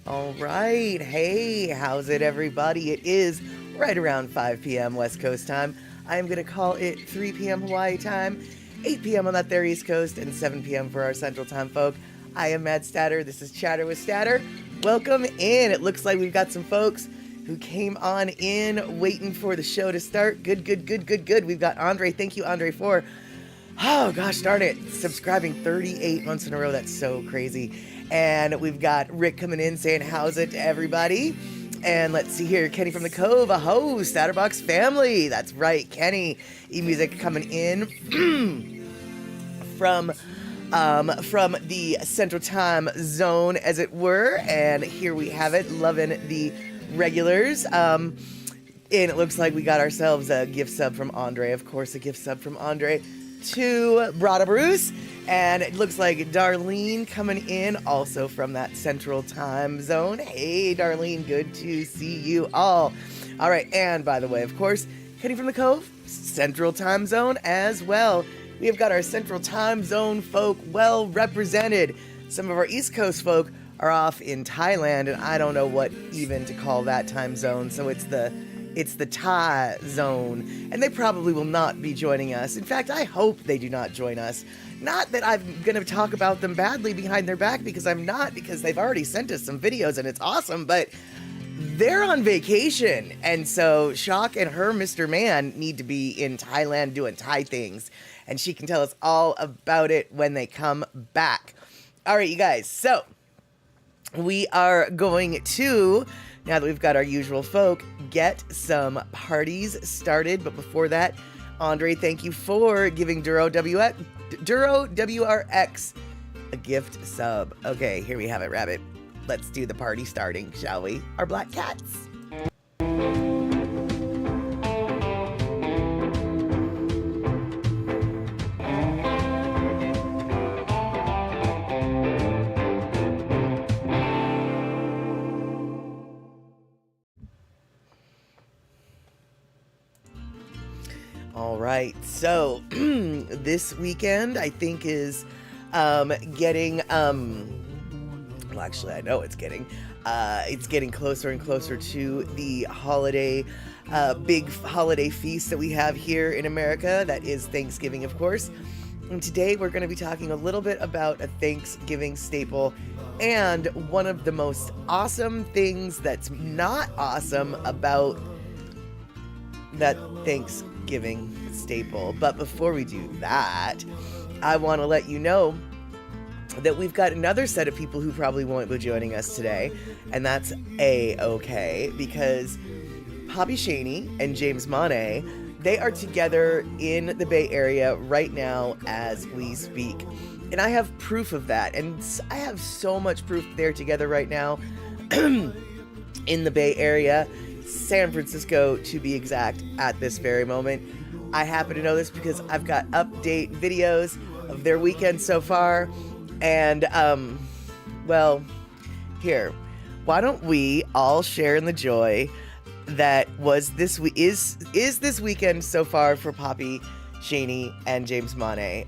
All right. Hey, how's it, everybody? It is right around 5 p.m. West Coast time. I am going to call it 3 p.m. Hawaii time, 8 p.m. on that there East Coast, and 7 p.m. for our Central Time folk. I am Mad Statter. This is Chatter with Statter. Welcome in. It looks like we've got some folks who came on in waiting for the show to start. Good. We've got Andre. Thank you, Andre, for, oh gosh darn it, subscribing 38 months in a row. That's so crazy. And we've got Rick coming in saying, how's it to everybody? And let's see here, Kenny from the Cove, a host, Statterbox family. That's right, Kenny. E-Music coming in from the Central Time Zone, as it were. And here we have it, loving the regulars. And it looks like we got ourselves a gift sub from Andre. Of course, a gift sub from Andre to Brada Bruce. And it looks like Darlene coming in also from that Central Time Zone. Hey, Darlene, good to see you all. All right, and by the way, of course, Kenny from the Cove, Central Time Zone as well. We have got our Central Time Zone folk well represented. Some of our East Coast folk are off in Thailand, and I don't know what even to call that time zone, so it's the Thai zone, and they probably will not be joining us. In fact, I hope they do not join us. Not that I'm going to talk about them badly behind their back, because I'm not, because they've already sent us some videos and it's awesome, but they're on vacation. And so Shock and her Mr. Man need to be in Thailand doing Thai things, and she can tell us all about it when they come back. All right, you guys, so we are going to, now that we've got our usual folk, get some parties started. But before that, Andre, thank you for giving Duro WRX a gift sub. Okay, here we have it, Rabbit. Let's do the party starting, shall we? Our black cats. All right, so this weekend I think is getting, well, actually I know it's getting closer and closer to the holiday, big holiday feast that we have here in America. That is Thanksgiving, of course. And today we're going to be talking a little bit about a Thanksgiving staple and one of the most awesome things that's not awesome about that Thanksgiving staple. But before we do that, I want to let you know that we've got another set of people who probably won't be joining us today, and that's A-okay, because Poppy Shaney and James Monet, they are together in the Bay Area right now as we speak. And I have proof of that, and I have so much proof they're together right now in the Bay Area, San Francisco to be exact, at this very moment. I happen to know this because I've got update videos of their weekend so far. And, well, here, why don't we all share in the joy that was this is this weekend so far for Poppy Shaney and James Monet.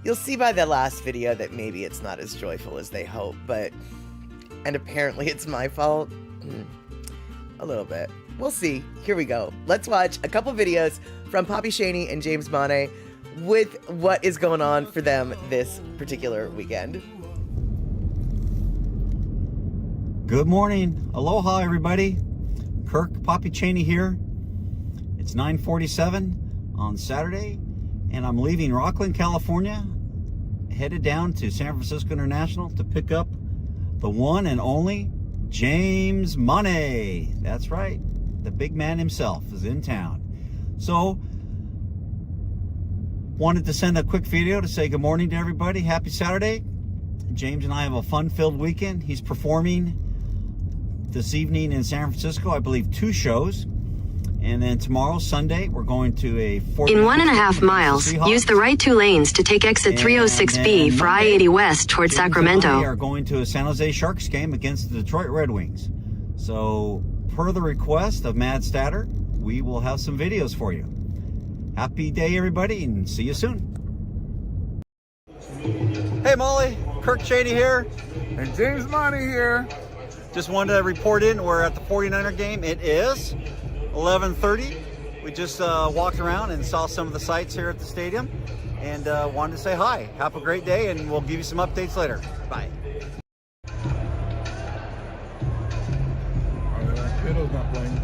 You'll see by the last video that maybe it's not as joyful as they hope, and apparently it's my fault. A little bit. We'll see. Here we go. Let's watch a couple videos from Poppy Shaney and James Monet with what is going on for them this particular weekend. Good morning. Aloha, everybody. Kirk Poppy Shaney here. It's 9:47 on Saturday, and I'm leaving Rockland, California, headed down to San Francisco International to pick up the one and only James Monet. That's right. The big man himself is in town. So, wanted to send a quick video to say good morning to everybody. Happy Saturday. James and I have a fun-filled weekend. He's performing this evening in San Francisco, I believe 2 shows. And then tomorrow, Sunday, we're going to a... In 1.5 miles, use the right 2 lanes to take exit 306B for I-80 West towards Sacramento. We are going to a San Jose Sharks game against the Detroit Red Wings. So, per the request of Mad Statter, we will have some videos for you. Happy day, everybody, and see you soon. Hey, Molly. Kirk Cheney here. And James Money here. Just wanted to report in. We're at the 49er game. It is 11:30. We just walked around and saw some of the sights here at the stadium and wanted to say hi. Have a great day, and we'll give you some updates later. Bye. Kiddo's not playing.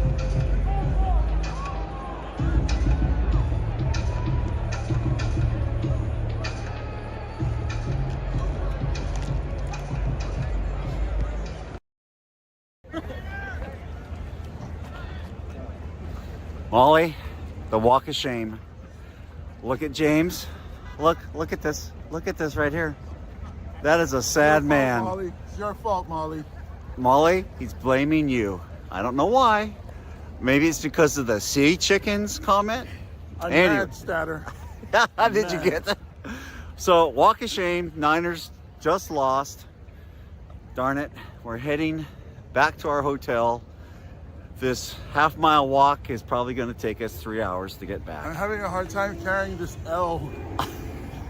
Molly, the walk of shame. Look at James. Look at this. Look at this right here. That is a sad man. Molly. It's your fault, Molly. Molly, he's blaming you. I don't know why. Maybe it's because of the sea chickens comment. I'm Anyway. mad, Statter. How did you get that? So, walk of shame. Niners just lost. Darn it. We're heading back to our hotel. This half-mile walk is probably going to take us 3 hours to get I'm back. having a hard time carrying this L.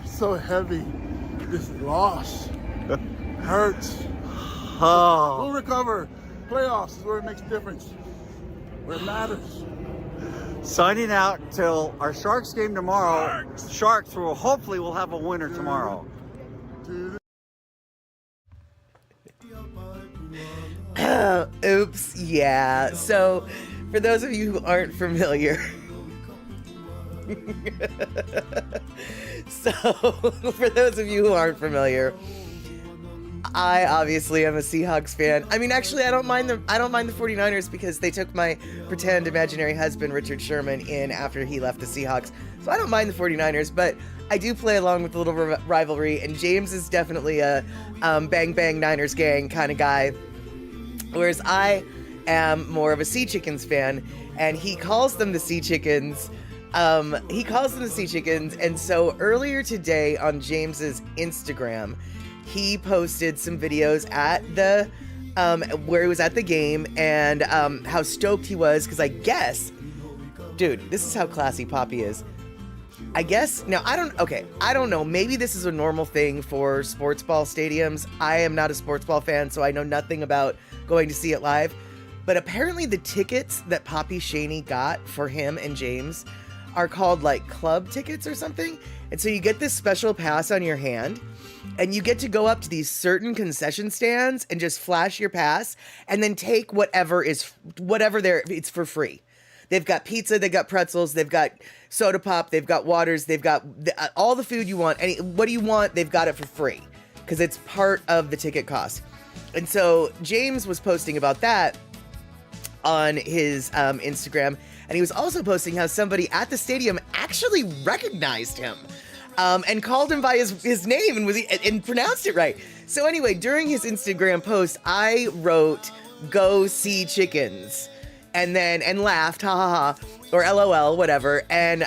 So heavy. This loss hurts. Oh, We'll recover. Playoffs is where it makes a difference. Where it matters. signing out till our Sharks game tomorrow. Sharks will hopefully we'll have a winner tomorrow. Dude. Oops, yeah. So, for those of you who aren't familiar, I obviously am a Seahawks fan. I mean, actually, I don't mind the 49ers because they took my pretend imaginary husband, Richard Sherman, in after he left the Seahawks. So I don't mind the 49ers, but I do play along with the little rivalry, and James is definitely a bang bang Niners gang kind of guy. Whereas I am more of a Sea Chickens fan, and he calls them the Sea Chickens. And so earlier today on James's Instagram, he posted some videos at the where he was at the game and how stoked he was because I guess, dude, this is how classy Poppy is. I guess now I don't know. Maybe this is a normal thing for sports ball stadiums. I am not a sports ball fan, so I know nothing about going to see it live. But apparently the tickets that Poppy Cheney got for him and James are called like club tickets or something. And so you get this special pass on your hand and you get to go up to these certain concession stands and just flash your pass and then take whatever there, it's for free. They've got pizza, they've got pretzels, they've got soda pop, they've got waters, they've got all the food you want. What do you want? They've got it for free because it's part of the ticket cost. And so James was posting about that on his Instagram, and he was also posting how somebody at the stadium actually recognized him and called him by his name and pronounced it right. So anyway, during his Instagram post, I wrote "Go See Chickens" and laughed, ha ha ha, or LOL, whatever. And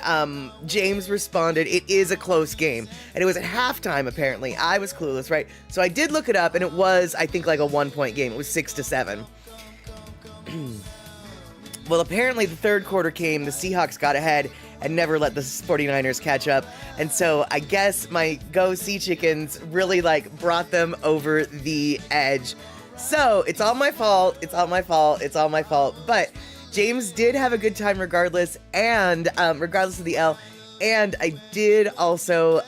James responded, "It is a close game," and it was at halftime. Apparently, I was clueless, right? So I did look it up, and it was, I think, like a 1-point game. It was 6-7. Well, apparently the third quarter came, the Seahawks got ahead and never let the 49ers catch up. And so I guess my Go Sea Chickens really brought them over the edge. So it's all my fault. But James did have a good time regardless, and regardless of the L. And I did also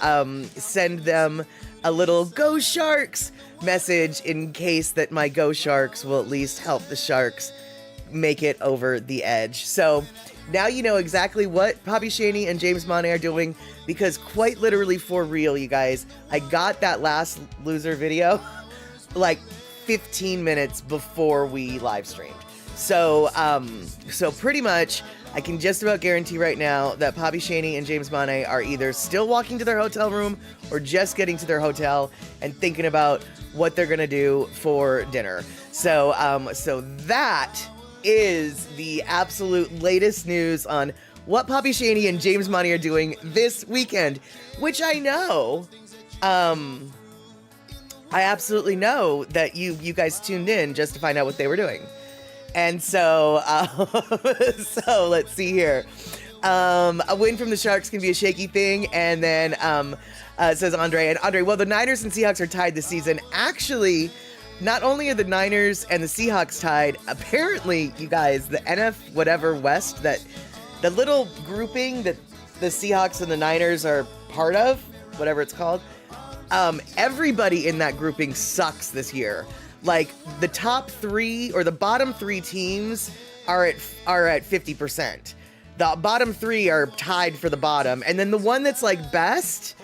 send them a little Go Sharks message in case that my Go Sharks will at least help the Sharks make it over the edge. So now you know exactly what Poppy Cheney and James Money are doing, because quite literally, for real, you guys, I got that last loser video like 15 minutes before we live streamed. So pretty much I can just about guarantee right now that Poppy Cheney and James Money are either still walking to their hotel room or just getting to their hotel and thinking about what they're gonna do for dinner. So that is the absolute latest news on what Poppy Cheney and James Money are doing this weekend, which I know, I absolutely know that you guys tuned in just to find out what they were doing. And so, so let's see here. A win from the Sharks can be a shaky thing, and then says Andre. And Andre, well, the Niners and Seahawks are tied this season. Actually, not only are the Niners and the Seahawks tied, apparently, you guys, the NF whatever West, that the little grouping that the Seahawks and the Niners are part of, whatever it's called, everybody in that grouping sucks this year. Like, the top 3 or the bottom 3 teams are at 50%. The bottom 3 are tied for the bottom, and then the one that's like best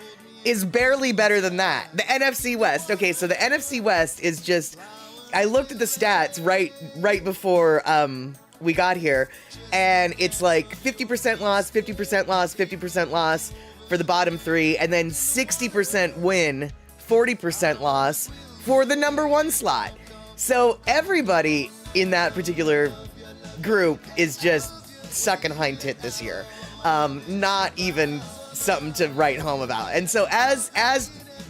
is barely better than that. The NFC West. Okay, so the NFC West is just, I looked at the stats right before we got here, and it's like 50% loss, 50% loss, 50% loss for the bottom 3, and then 60% win, 40% loss for the number 1 slot. So everybody in that particular group is just sucking hind tit this year. Not even something to write home about. And so as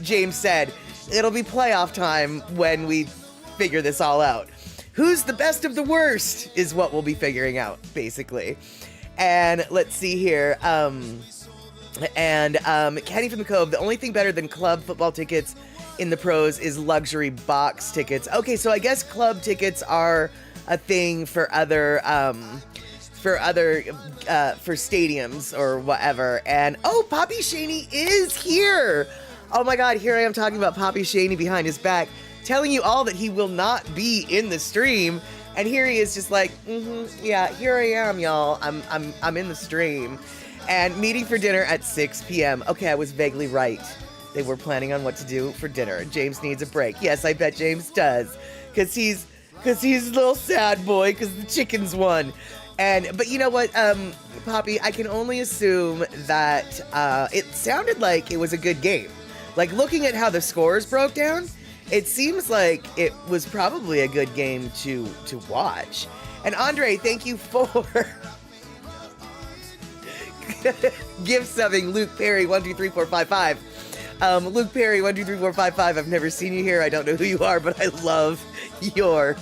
James said, it'll be playoff time when we figure this all out. Who's the best of the worst is what we'll be figuring out, basically. And let's see here. Kenny from the Cove, the only thing better than club football tickets in the pros is luxury box tickets. Okay, so I guess club tickets are a thing for other stadiums or whatever. And Poppy Shaney is here. Oh my God, here I am talking about Poppy Shaney behind his back, telling you all that he will not be in the stream. And here he is, just like, yeah, here I am, y'all. I'm in the stream. And meeting for dinner at 6 p.m. Okay, I was vaguely right. They were planning on what to do for dinner. James needs a break. Yes, I bet James does, because he's a little sad boy because the chickens won. But you know what, Poppy, I can only assume that it sounded like it was a good game. Like, looking at how the scores broke down, it seems like it was probably a good game to watch. And Andre, thank you for gift subbing Luke Perry 123455. Luke Perry 123455. I've never seen you here. I don't know who you are, but I love your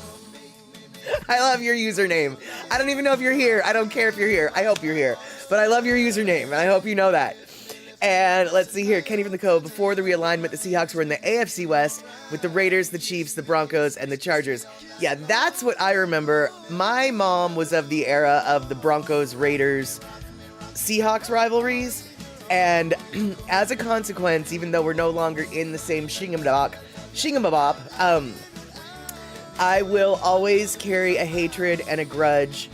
username. I don't even know if you're here. I don't care if you're here. I hope you're here. But I love your username, and I hope you know that. And let's see here. Kenny from the Cove. Before the realignment, the Seahawks were in the AFC West with the Raiders, the Chiefs, the Broncos, and the Chargers. Yeah, that's what I remember. My mom was of the era of the Broncos, Raiders, Seahawks rivalries. And as a consequence, even though we're no longer in the same shingamabop, I will always carry a hatred and a grudge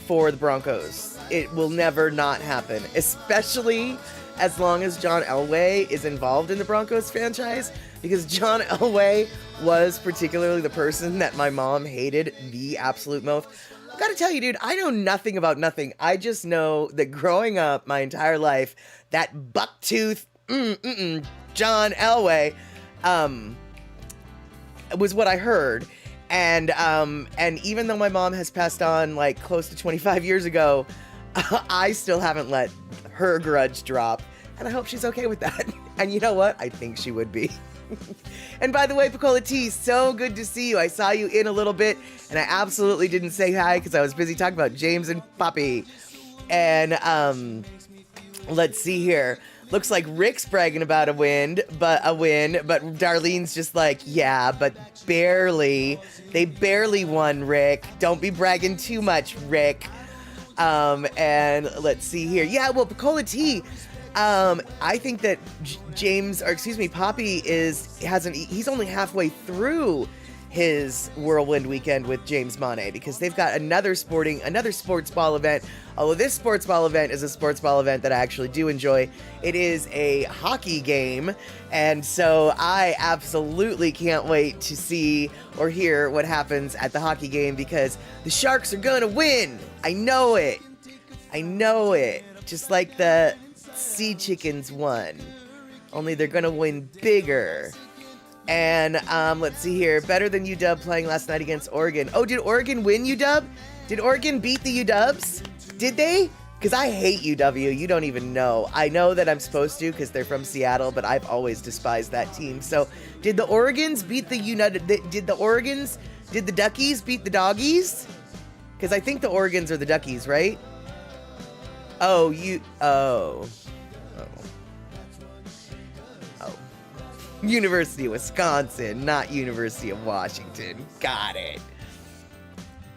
for the Broncos. It will never not happen, especially as long as John Elway is involved in the Broncos franchise, because John Elway was particularly the person that my mom hated the absolute most. I gotta tell you, dude, I know nothing about nothing. I just know that growing up my entire life, that bucktooth, John Elway, was what I heard. And even though my mom has passed on like close to 25 years ago, I still haven't let her grudge drop. And I hope she's okay with that. And you know what? I think she would be. And by the way, Picola T, so good to see you. I saw you in a little bit, and I absolutely didn't say hi because I was busy talking about James and Poppy. And let's see here. Looks like Rick's bragging about a win, but Darlene's just like, yeah, but barely. They barely won, Rick. Don't be bragging too much, Rick. And let's see here. Yeah, well, Picola T, I think that Poppy he's only halfway through his whirlwind weekend with James Mane, because they've got another sports ball event. Although this sports ball event is a sports ball event that I actually do enjoy. It is a hockey game, and so I absolutely can't wait to see or hear what happens at the hockey game, because the Sharks are gonna win. I know it. Just like the Sea Chickens won. Only they're gonna win bigger. And let's see here. Better than UW playing last night against Oregon. Oh, did Oregon win, UW? Did Oregon beat the UWs? Did they? Because I hate UW. You don't even know. I know that I'm supposed to because they're from Seattle, but I've always despised that team. So did the Oregons beat the Duckies beat the Doggies? Because I think the Oregons are the Duckies, right? Oh. University of Wisconsin, not University of Washington. Got it.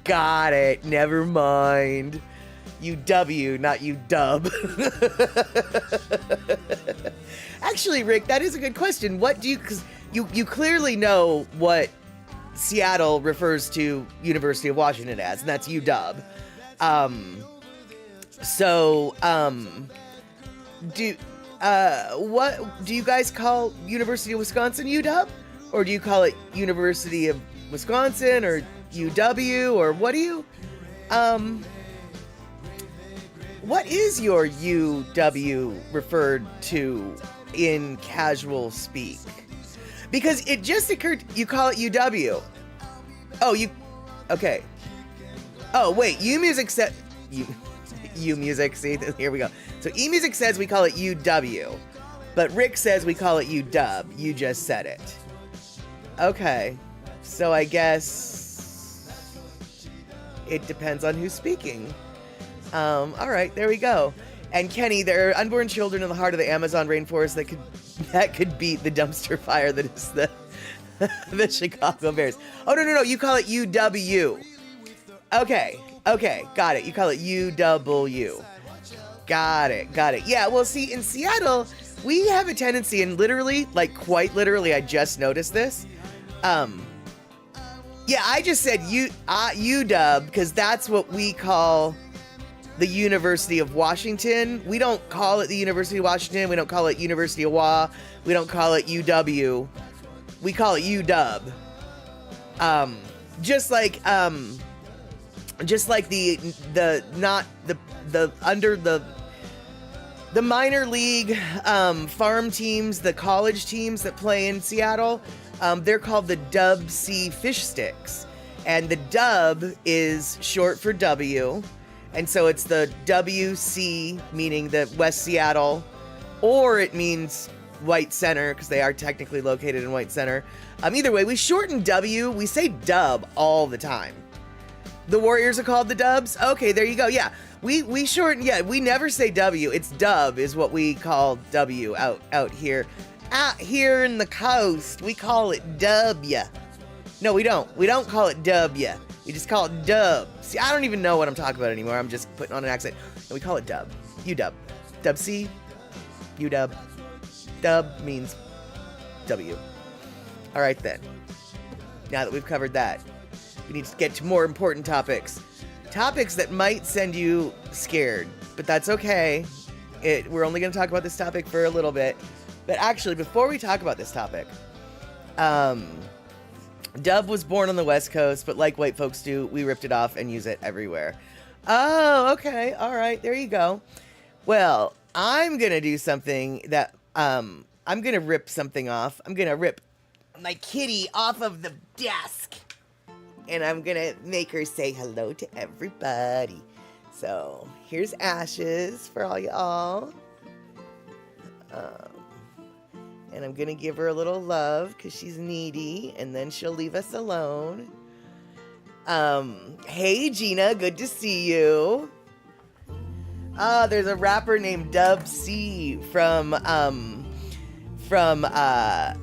Got it. Never mind. UW, not UW. Actually, Rick, that is a good question. What do you, because you clearly know what Seattle refers to University of Washington as, and that's UW. What do you guys call University of Wisconsin UW? Or do you call it University of Wisconsin or UW, or what do you, what is your UW referred to in casual speak? Because it just occurred, you call it UW. Oh, okay. Oh, wait, U-Music said, U-Music, see, here we go. So E-Music says we call it UW, but Rick says we call it UW. You just said it. Okay, so I guess it depends on who's speaking. All right, there we go. And Kenny, there are unborn children in the heart of the Amazon rainforest that could beat the dumpster fire that is the Chicago Bears. Oh, no, you call it UW. Okay, got it. You call it UW. Got it. Yeah, well, see, in Seattle, we have a tendency, and literally, like quite literally, I just noticed this. Yeah, I just said UW because that's what we call the University of Washington. We don't call it the University of Washington. We don't call it University of Wa. We don't call it UW. We call it UW. Just like the minor league farm teams, the college teams that play in Seattle, they're called the Dub C Fish Sticks, and the Dub is short for W, and so it's the WC, meaning the West Seattle, or it means White Center because they are technically located in White Center. Either way, we shorten W. We say Dub all the time. The Warriors are called the Dubs. Okay, there you go. Yeah, we shorten. Yeah, we never say W. It's Dub is what we call W out here. Out here in the coast, we call it W. No, we don't. We don't call it W. We just call it Dub. See, I don't even know what I'm talking about anymore. I'm just putting on an accent. And we call it Dub. UW. Dub C. UW. Dub means W. All right then. Now that we've covered that, we need to get to more important topics. Topics that might send you scared, but that's okay. We're only going to talk about this topic for a little bit. But actually, before we talk about this topic, Dub was born on the West Coast, but like white folks do, we ripped it off and use it everywhere. Oh, okay. All right. There you go. Well, I'm going to do something that, I'm going to rip something off. I'm going to rip my kitty off of the desk. And I'm going to make her say hello to everybody. So, here's Ashes for all y'all. And I'm going to give her a little love because she's needy. And then she'll leave us alone. Hey, Gina. Good to see you. There's a rapper named Dub C from LA.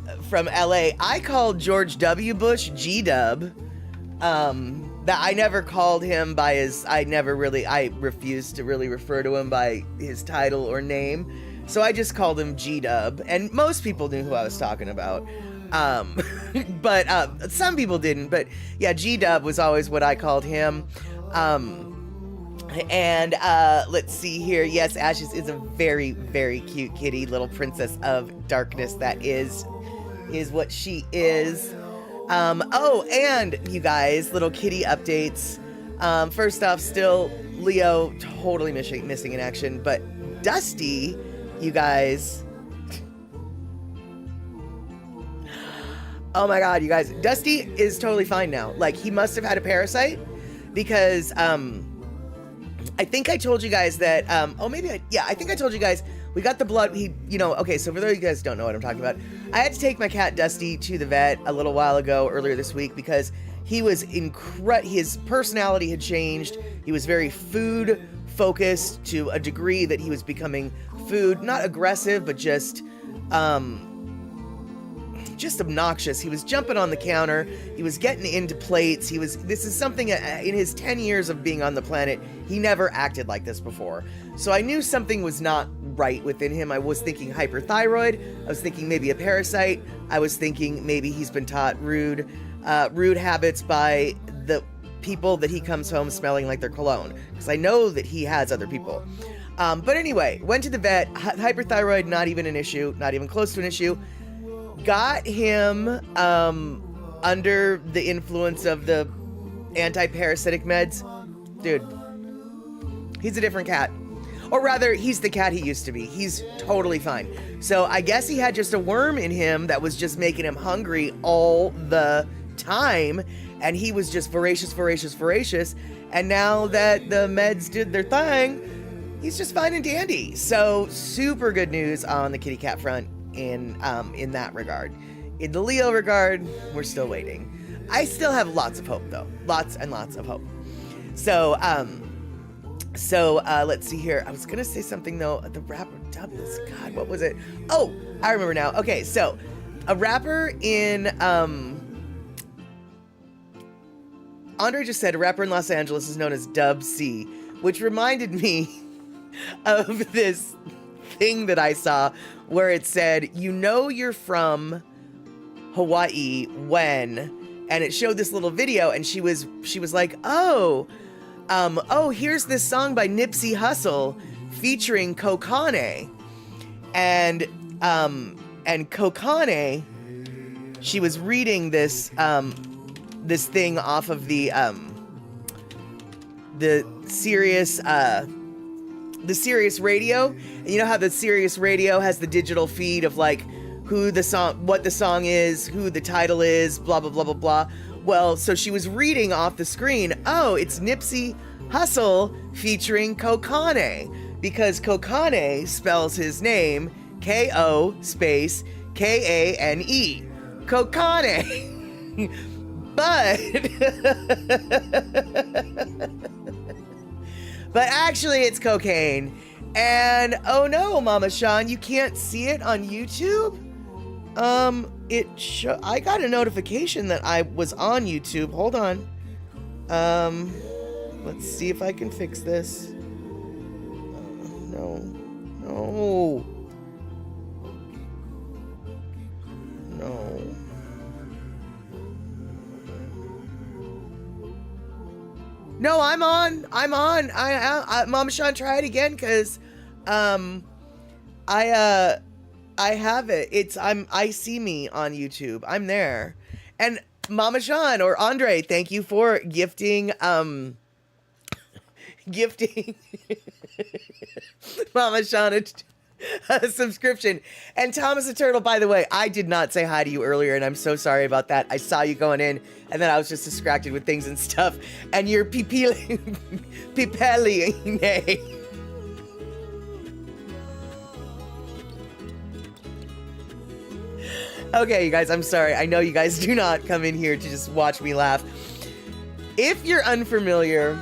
I called George W. Bush G-Dub. That I never called him by I refused to really refer to him by his title or name. So I just called him G-Dub. And most people knew who I was talking about. But some people didn't. But yeah, G-Dub was always what I called him. And let's see here. Yes, Ashes is a very, very cute kitty, little princess of darkness. That is what she is. Oh, and you guys, little kitty updates. First off, still Leo totally missing in action, but Dusty, you guys. Oh my God, you guys, Dusty is totally fine now. Like, he must have had a parasite because, I think I told you guys that, I think I told you guys, we got the blood, okay, so for those of you guys who don't know what I'm talking about, I had to take my cat Dusty to the vet a little while ago, earlier this week, because he was his personality had changed. He was very food focused to a degree that he was becoming not aggressive, but just, just obnoxious. He was jumping on the counter. He was getting into plates. This is something in his 10 years of being on the planet, he never acted like this before. So I knew something was not right within him. I was thinking hyperthyroid. I was thinking maybe a parasite. I was thinking maybe he's been taught rude habits by the people that he comes home smelling like their cologne. Because I know that he has other people. But anyway, went to the vet. Hyperthyroid, not even an issue, not even close to an issue. Got him under the influence of the anti-parasitic meds. Dude, he's a different cat. Or rather, he's the cat he used to be. He's totally fine. So I guess he had just a worm in him that was just making him hungry all the time. And he was just voracious. And now that the meds did their thing, he's just fine and dandy. So super good news on the kitty cat front in that regard. In the Leo regard, we're still waiting. I still have lots of hope though. Lots and lots of hope. So let's see here. I was gonna say something though. The rapper dubbed this. God, what was it? Oh, I remember now. Okay, so a rapper in Andre just said a rapper in Los Angeles is known as Dub C, which reminded me of this thing that I saw where it said, you know you're from Hawaii when, and it showed this little video, and she was like, here's this song by Nipsey Hussle featuring Kokane. And Kokane, she was reading this this thing off of the Sirius radio. And you know how the Sirius radio has the digital feed of like what the song is, who the title is, blah, blah, blah, blah, blah. Well, so she was reading off the screen, oh, it's Nipsey Hussle featuring Kokane, because Kokane spells his name K-O space K-A-N-E. Kokane. But actually it's cocaine. And oh no, Mama Sean, you can't see it on YouTube? I got a notification that I was on YouTube. Hold on. Let's see if I can fix this. No. No, I'm on. Mama Sean, try it again, cause, I have it. I see me on YouTube. I'm there. And Mama Sean or Andre, thank you for gifting Mama Sean a subscription. And Thomas the Turtle, by the way, I did not say hi to you earlier, and I'm so sorry about that. I saw you going in, and then I was just distracted with things and stuff. And you're pipeline. Okay, you guys, I'm sorry. I know you guys do not come in here to just watch me laugh. If you're unfamiliar,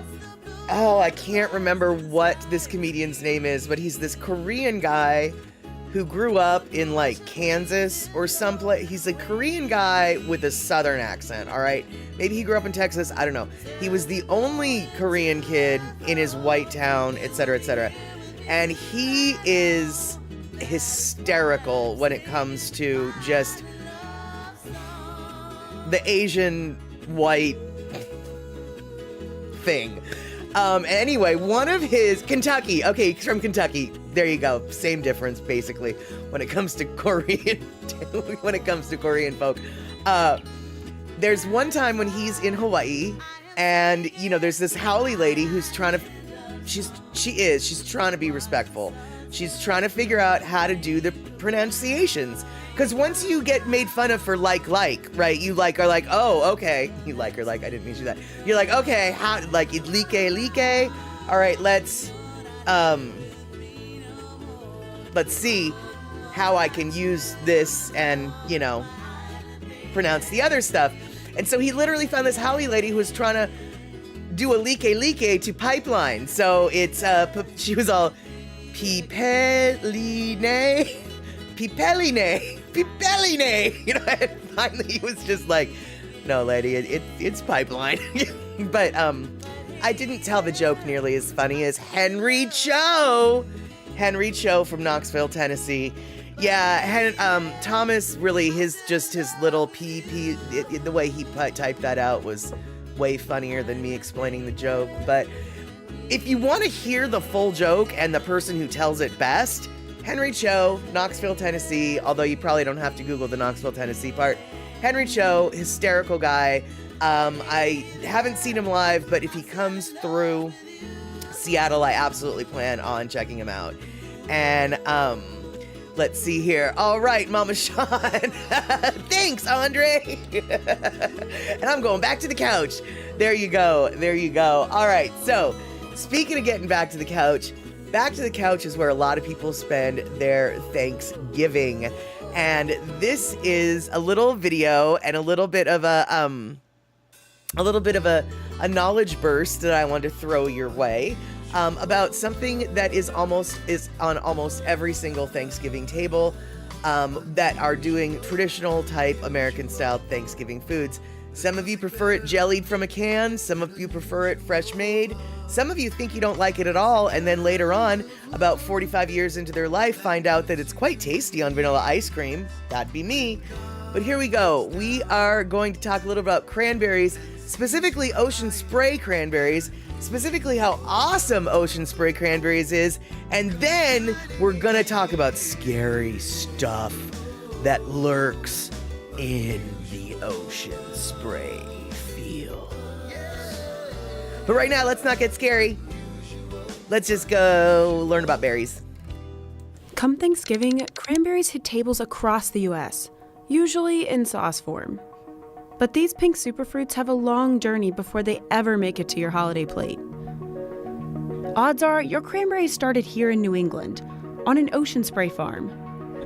I can't remember what this comedian's name is, but he's this Korean guy who grew up in like Kansas or someplace. He's a Korean guy with a southern accent, all right? Maybe he grew up in Texas, I don't know. He was the only Korean kid in his white town, etc., etc. And he is hysterical when it comes to just the Asian white thing. Anyway, one of his Kentucky. Okay, he's from Kentucky. There you go. Same difference, basically, when it comes to Korean. When it comes to Korean folk. There's one time when he's in Hawaii, and there's this haole lady who's trying to. She's trying to be respectful. She's trying to figure out how to do the pronunciations. Because once you get made fun of for right? You are like, oh, okay. You like her like, I didn't mean to do that. You're like, okay, how, like, like. All right, let's see how I can use this and, pronounce the other stuff. And so he literally found this haole lady who was trying to do a like to pipeline. So it's, she was all, pipeline, Pipeline, Pipeline. You know, and finally he was just like, no, lady, it's pipeline. But I didn't tell the joke nearly as funny as Henry Cho. Henry Cho from Knoxville, Tennessee. Yeah, Thomas really, his little the way he typed that out was way funnier than me explaining the joke. But if you want to hear the full joke and the person who tells it best, Henry Cho, Knoxville, Tennessee, although you probably don't have to Google the Knoxville, Tennessee part. Henry Cho, hysterical guy. I haven't seen him live, but if he comes through Seattle, I absolutely plan on checking him out. And let's see here. All right, Mama Sean. Thanks, Andre. And I'm going back to the couch. There you go. There you go. All right, so speaking of getting back to the couch is where a lot of people spend their Thanksgiving. And this is a little video and a little bit of a knowledge burst that I want to throw your way about something that is on almost every single Thanksgiving table that are doing traditional type American style Thanksgiving foods. Some of you prefer it jellied from a can. Some of you prefer it fresh made. Some of you think you don't like it at all, and then later on, about 45 years into their life, find out that it's quite tasty on vanilla ice cream. That'd be me. But here we go. We are going to talk a little about cranberries, specifically Ocean Spray cranberries, specifically how awesome Ocean Spray cranberries is, and then we're gonna talk about scary stuff that lurks in the Ocean Spray field. But right now, let's not get scary. Let's just go learn about berries. Come Thanksgiving, cranberries hit tables across the U.S., usually in sauce form. But these pink superfruits have a long journey before they ever make it to your holiday plate. Odds are your cranberries started here in New England, on an Ocean Spray farm.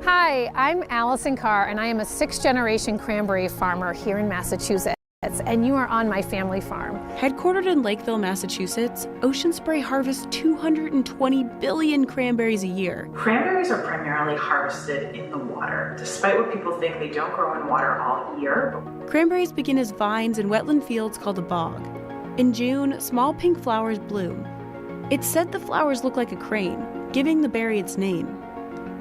Hi, I'm Allison Carr, and I am a 6th-generation cranberry farmer here in Massachusetts, and you are on my family farm. Headquartered in Lakeville, Massachusetts, Ocean Spray harvests 220 billion cranberries a year. Cranberries are primarily harvested in the water. Despite what people think, they don't grow in water all year. Cranberries begin as vines in wetland fields called a bog. In June, small pink flowers bloom. It's said the flowers look like a crane, giving the berry its name.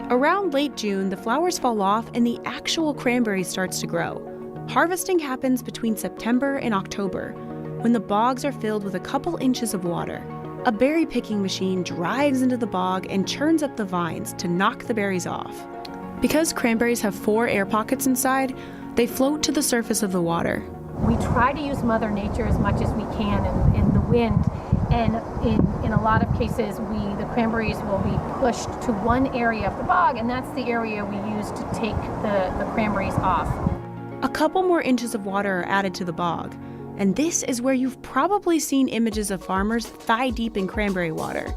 Around late June, the flowers fall off and the actual cranberry starts to grow. Harvesting happens between September and October, when the bogs are filled with a couple inches of water. A berry picking machine drives into the bog and churns up the vines to knock the berries off. Because cranberries have 4 air pockets inside, they float to the surface of the water. We try to use Mother Nature as much as we can in the wind, and in a lot of cases, the cranberries will be pushed to one area of the bog, and that's the area we use to take the cranberries off. A couple more inches of water are added to the bog, and this is where you've probably seen images of farmers thigh-deep in cranberry water.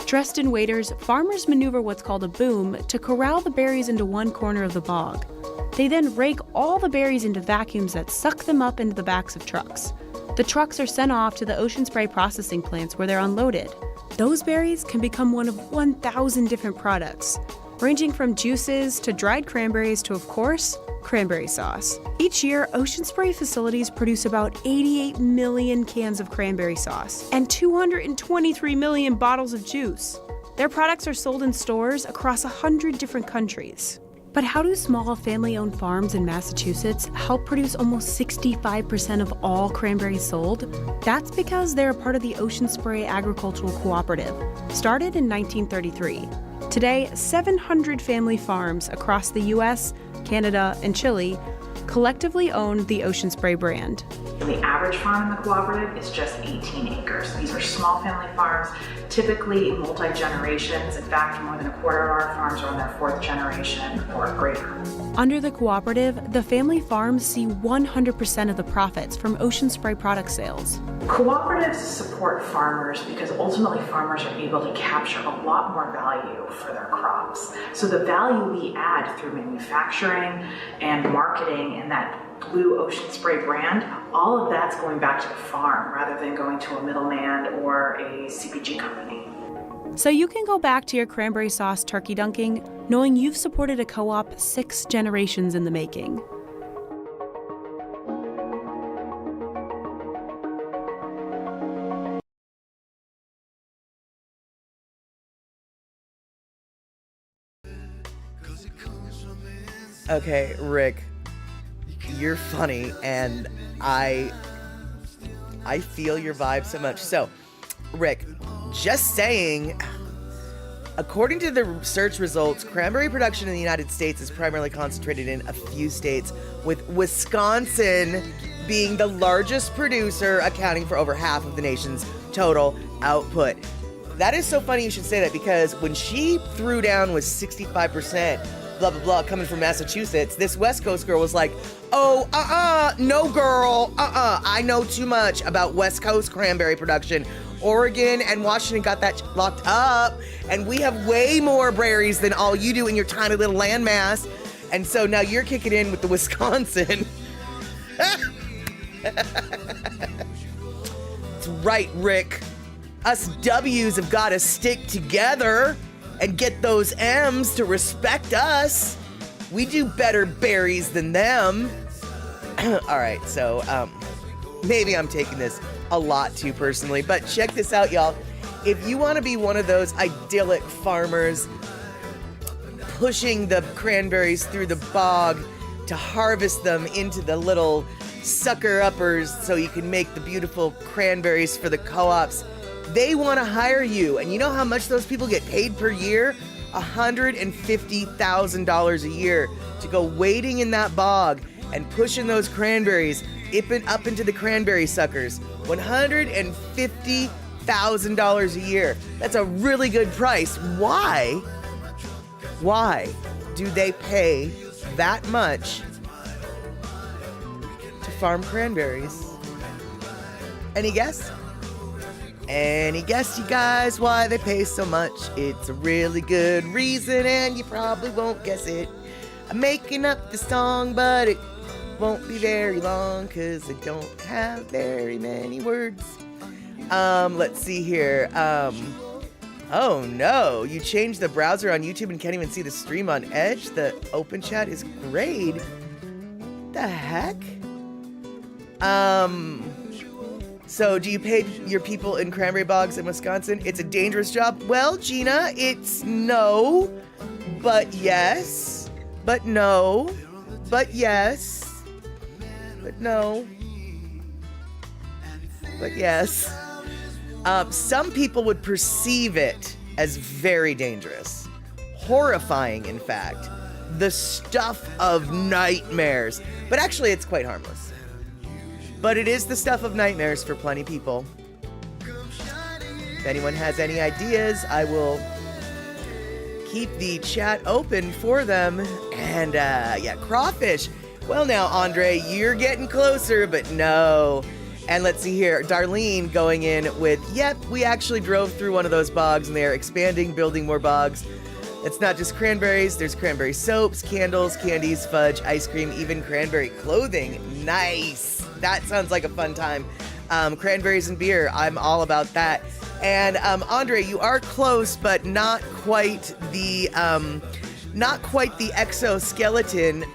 Dressed in waders, farmers maneuver what's called a boom to corral the berries into one corner of the bog. They then rake all the berries into vacuums that suck them up into the backs of trucks. The trucks are sent off to the Ocean Spray processing plants where they're unloaded. Those berries can become one of 1,000 different products, ranging from juices to dried cranberries to, of course, cranberry sauce. Each year, Ocean Spray facilities produce about 88 million cans of cranberry sauce and 223 million bottles of juice. Their products are sold in stores across 100 different countries. But how do small family-owned farms in Massachusetts help produce almost 65% of all cranberries sold? That's because they're a part of the Ocean Spray Agricultural Cooperative, started in 1933. Today, 700 family farms across the US, Canada, and Chile collectively own the Ocean Spray brand. The average farm in the cooperative is just 18 acres. These are small family farms, typically multi-generations. In fact, more than a quarter of our farms are on their 4th generation or greater. Under the cooperative, the family farms see 100% of the profits from Ocean Spray product sales. Cooperatives support farmers because ultimately farmers are able to capture a lot more value for their crops. So the value we add through manufacturing and marketing and that Blue Ocean Spray brand, all of that's going back to the farm rather than going to a middleman or a CPG company. So you can go back to your cranberry sauce turkey dunking knowing you've supported a co-op 6 generations in the making. Okay, Rick, you're funny, and I feel your vibe so much. So, Rick, just saying, according to the search results, cranberry production in the United States is primarily concentrated in a few states, with Wisconsin being the largest producer, accounting for over half of the nation's total output. That is so funny you should say that, because when she threw down with 65%, blah, blah, blah, coming from Massachusetts, this West Coast girl was like, oh, no, girl, I know too much about West Coast cranberry production. Oregon and Washington got that locked up, and we have way more berries than all you do in your tiny little landmass. And so now you're kicking in with the Wisconsin. That's right, Rick. Us W's have got to stick together and get those M's to respect us. We do better berries than them. All right, so maybe I'm taking this a lot too personally, but check this out, y'all. If you want to be one of those idyllic farmers pushing the cranberries through the bog to harvest them into the little sucker uppers so you can make the beautiful cranberries for the co-ops, they want to hire you. And you know how much those people get paid per year? $150,000 a year to go wading in that bog and pushing those cranberries up into the cranberry suckers. $150,000 a year. That's a really good price. Why do they pay that much to farm cranberries? Any guess? Any guess, you guys, why they pay so much? It's a really good reason, and you probably won't guess it. I'm making up the song, but it won't be very long, because I don't have very many words. Let's see here. Oh no, you changed the browser on YouTube and can't even see the stream on Edge? The open chat is great. The heck? So do you pay your people in cranberry bogs in Wisconsin? It's a dangerous job. Well, Gina, it's no, but yes, but no, but yes, but no, but yes. Some people would perceive it as very dangerous, horrifying, in fact, the stuff of nightmares, but actually it's quite harmless. But it is the stuff of nightmares for plenty of people. If anyone has any ideas, I will keep the chat open for them. And yeah, crawfish. Well now, Andre, you're getting closer, but no. And let's see here, Darlene going in with, yep, we actually drove through one of those bogs and they're expanding, building more bogs. It's not just cranberries, there's cranberry soaps, candles, candies, fudge, ice cream, even cranberry clothing. Nice. That sounds like a fun time. Cranberries and beer, I'm all about that. And Andre, you are close, but not quite the exoskeleton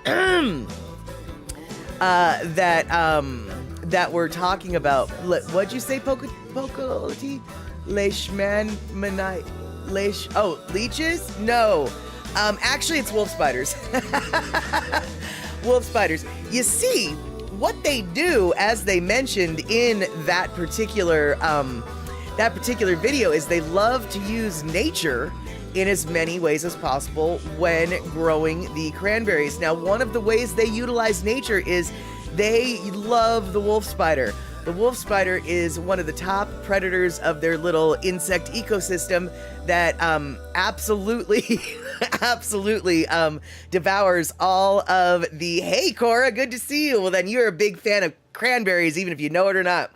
that we're talking about. What'd you say, Pocolti? Leeches? No. Actually, it's wolf spiders. Wolf spiders. You see, what they do, as they mentioned in that particular video, is they love to use nature in as many ways as possible when growing the cranberries. Now, one of the ways they utilize nature is they love the wolf spider. The wolf spider is one of the top predators of their little insect ecosystem that absolutely devours all of the... Hey, Cora, good to see you. Well, then you're a big fan of cranberries, even if you know it or not.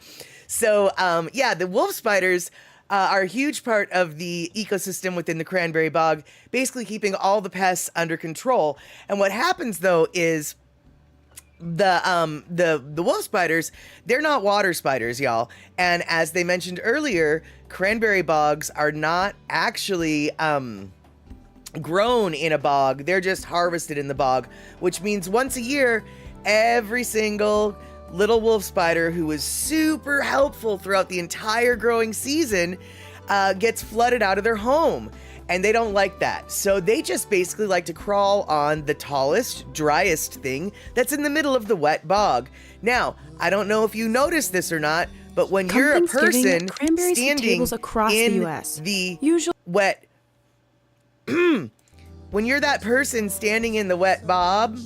So, yeah, the wolf spiders are a huge part of the ecosystem within the cranberry bog, basically keeping all the pests under control. And what happens, though, is the wolf spiders, they're not water spiders, y'all. And as they mentioned earlier, cranberry bogs are not actually grown in a bog. They're just harvested in the bog, which means once a year, every single little wolf spider who was super helpful throughout the entire growing season gets flooded out of their home. And they don't like that. So they just basically like to crawl on the tallest, driest thing that's in the middle of the wet bog. Now, I don't know if you noticed this or not, but when you're a person standing across in the US, the usually wet when you're that person standing in the wet bog,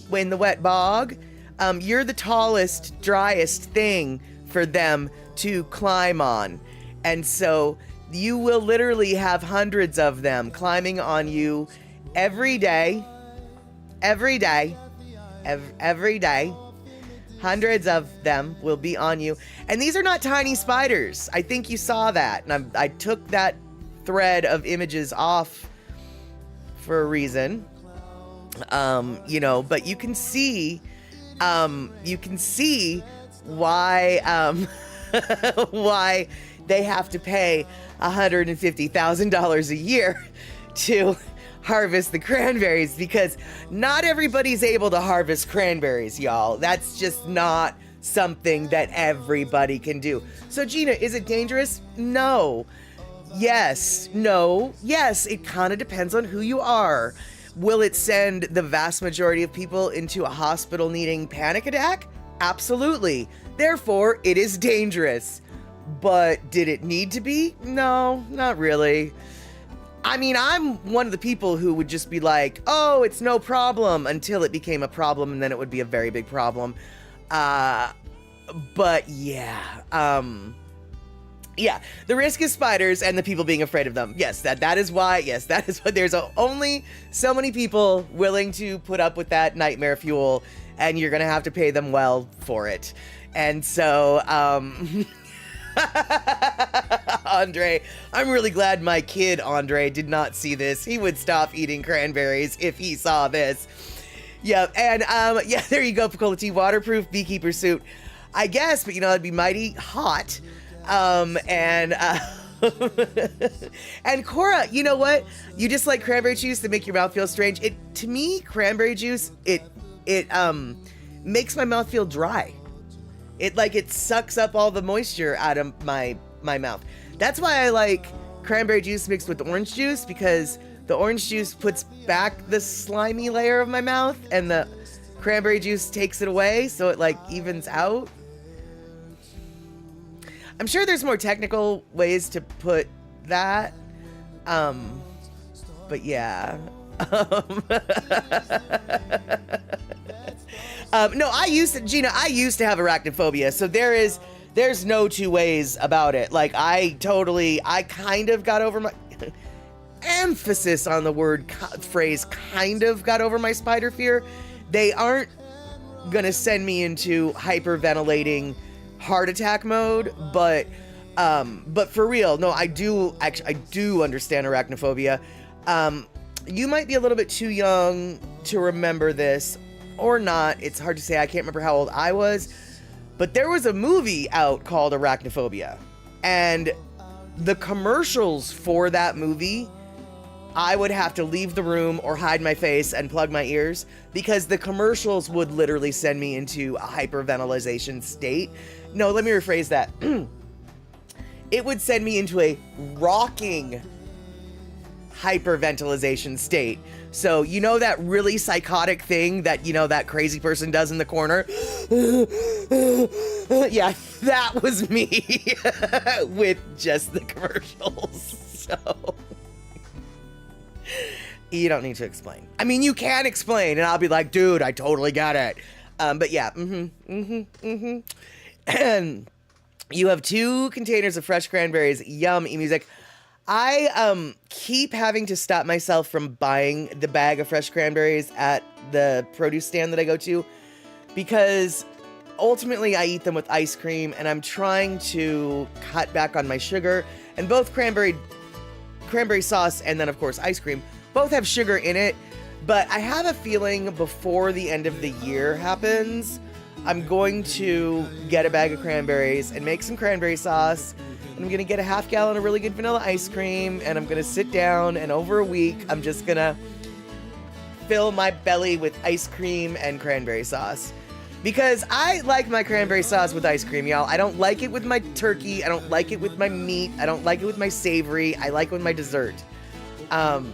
you're the tallest, driest thing for them to climb on. And so you will literally have hundreds of them climbing on you every day. Hundreds of them will be on you. And these are not tiny spiders. I think you saw that. And I took that thread of images off for a reason. But you can see why why they have to pay $150,000 a year to harvest the cranberries, because not everybody's able to harvest cranberries, y'all. That's just not something that everybody can do. So Gina, is it dangerous? No. Yes. No. Yes. It kind of depends on who you are. Will it send the vast majority of people into a hospital needing panic attack? Absolutely. Therefore, it is dangerous. But did it need to be? No, not really. I mean, I'm one of the people who would just be like, oh, it's no problem, until it became a problem, and then it would be a very big problem. But yeah. Yeah, the risk is spiders and the people being afraid of them. Yes, that is why there's only so many people willing to put up with that nightmare fuel, and you're going to have to pay them well for it. And so, Andre, I'm really glad my kid, Andre, did not see this. He would stop eating cranberries if he saw this. Yeah, and there you go, Picola Tea, waterproof beekeeper suit. I guess, but it'd be mighty hot. And Cora, you know what? You just like cranberry juice to make your mouth feel strange. To me, cranberry juice, it makes my mouth feel dry. It sucks up all the moisture out of my mouth. That's why I like cranberry juice mixed with orange juice, because the orange juice puts back the slimy layer of my mouth and the cranberry juice takes it away, so it evens out. I'm sure there's more technical ways to put that. But yeah. No, I used to have arachnophobia, so there's no two ways about it. I kind of got over my emphasis on the phrase kind of got over my spider fear. They aren't gonna send me into hyperventilating heart attack mode, but for real, no, I do understand arachnophobia. You might be a little bit too young to remember this, or not. It's hard to say. I can't remember how old I was, but there was a movie out called Arachnophobia, and the commercials for that movie, I would have to leave the room or hide my face and plug my ears, because the commercials would literally send me into a hyperventilation state. No, let me rephrase that. It would send me into a rocking hyperventilation state. So, that really psychotic thing that, that crazy person does in the corner? Yeah, that was me with just the commercials. So, you don't need to explain. I mean, you can explain, and I'll be like, dude, I totally got it. But yeah, And you have 2 containers of fresh cranberries. Yum, eMusic. I keep having to stop myself from buying the bag of fresh cranberries at the produce stand that I go to, because ultimately I eat them with ice cream, and I'm trying to cut back on my sugar. And both cranberry sauce and then, of course, ice cream both have sugar in it. But I have a feeling before the end of the year happens, I'm going to get a bag of cranberries and make some cranberry sauce. And I'm going to get a half gallon of really good vanilla ice cream. And I'm going to sit down, and over a week, I'm just going to fill my belly with ice cream and cranberry sauce. Because I like my cranberry sauce with ice cream, y'all. I don't like it with my turkey. I don't like it with my meat. I don't like it with my savory. I like it with my dessert. And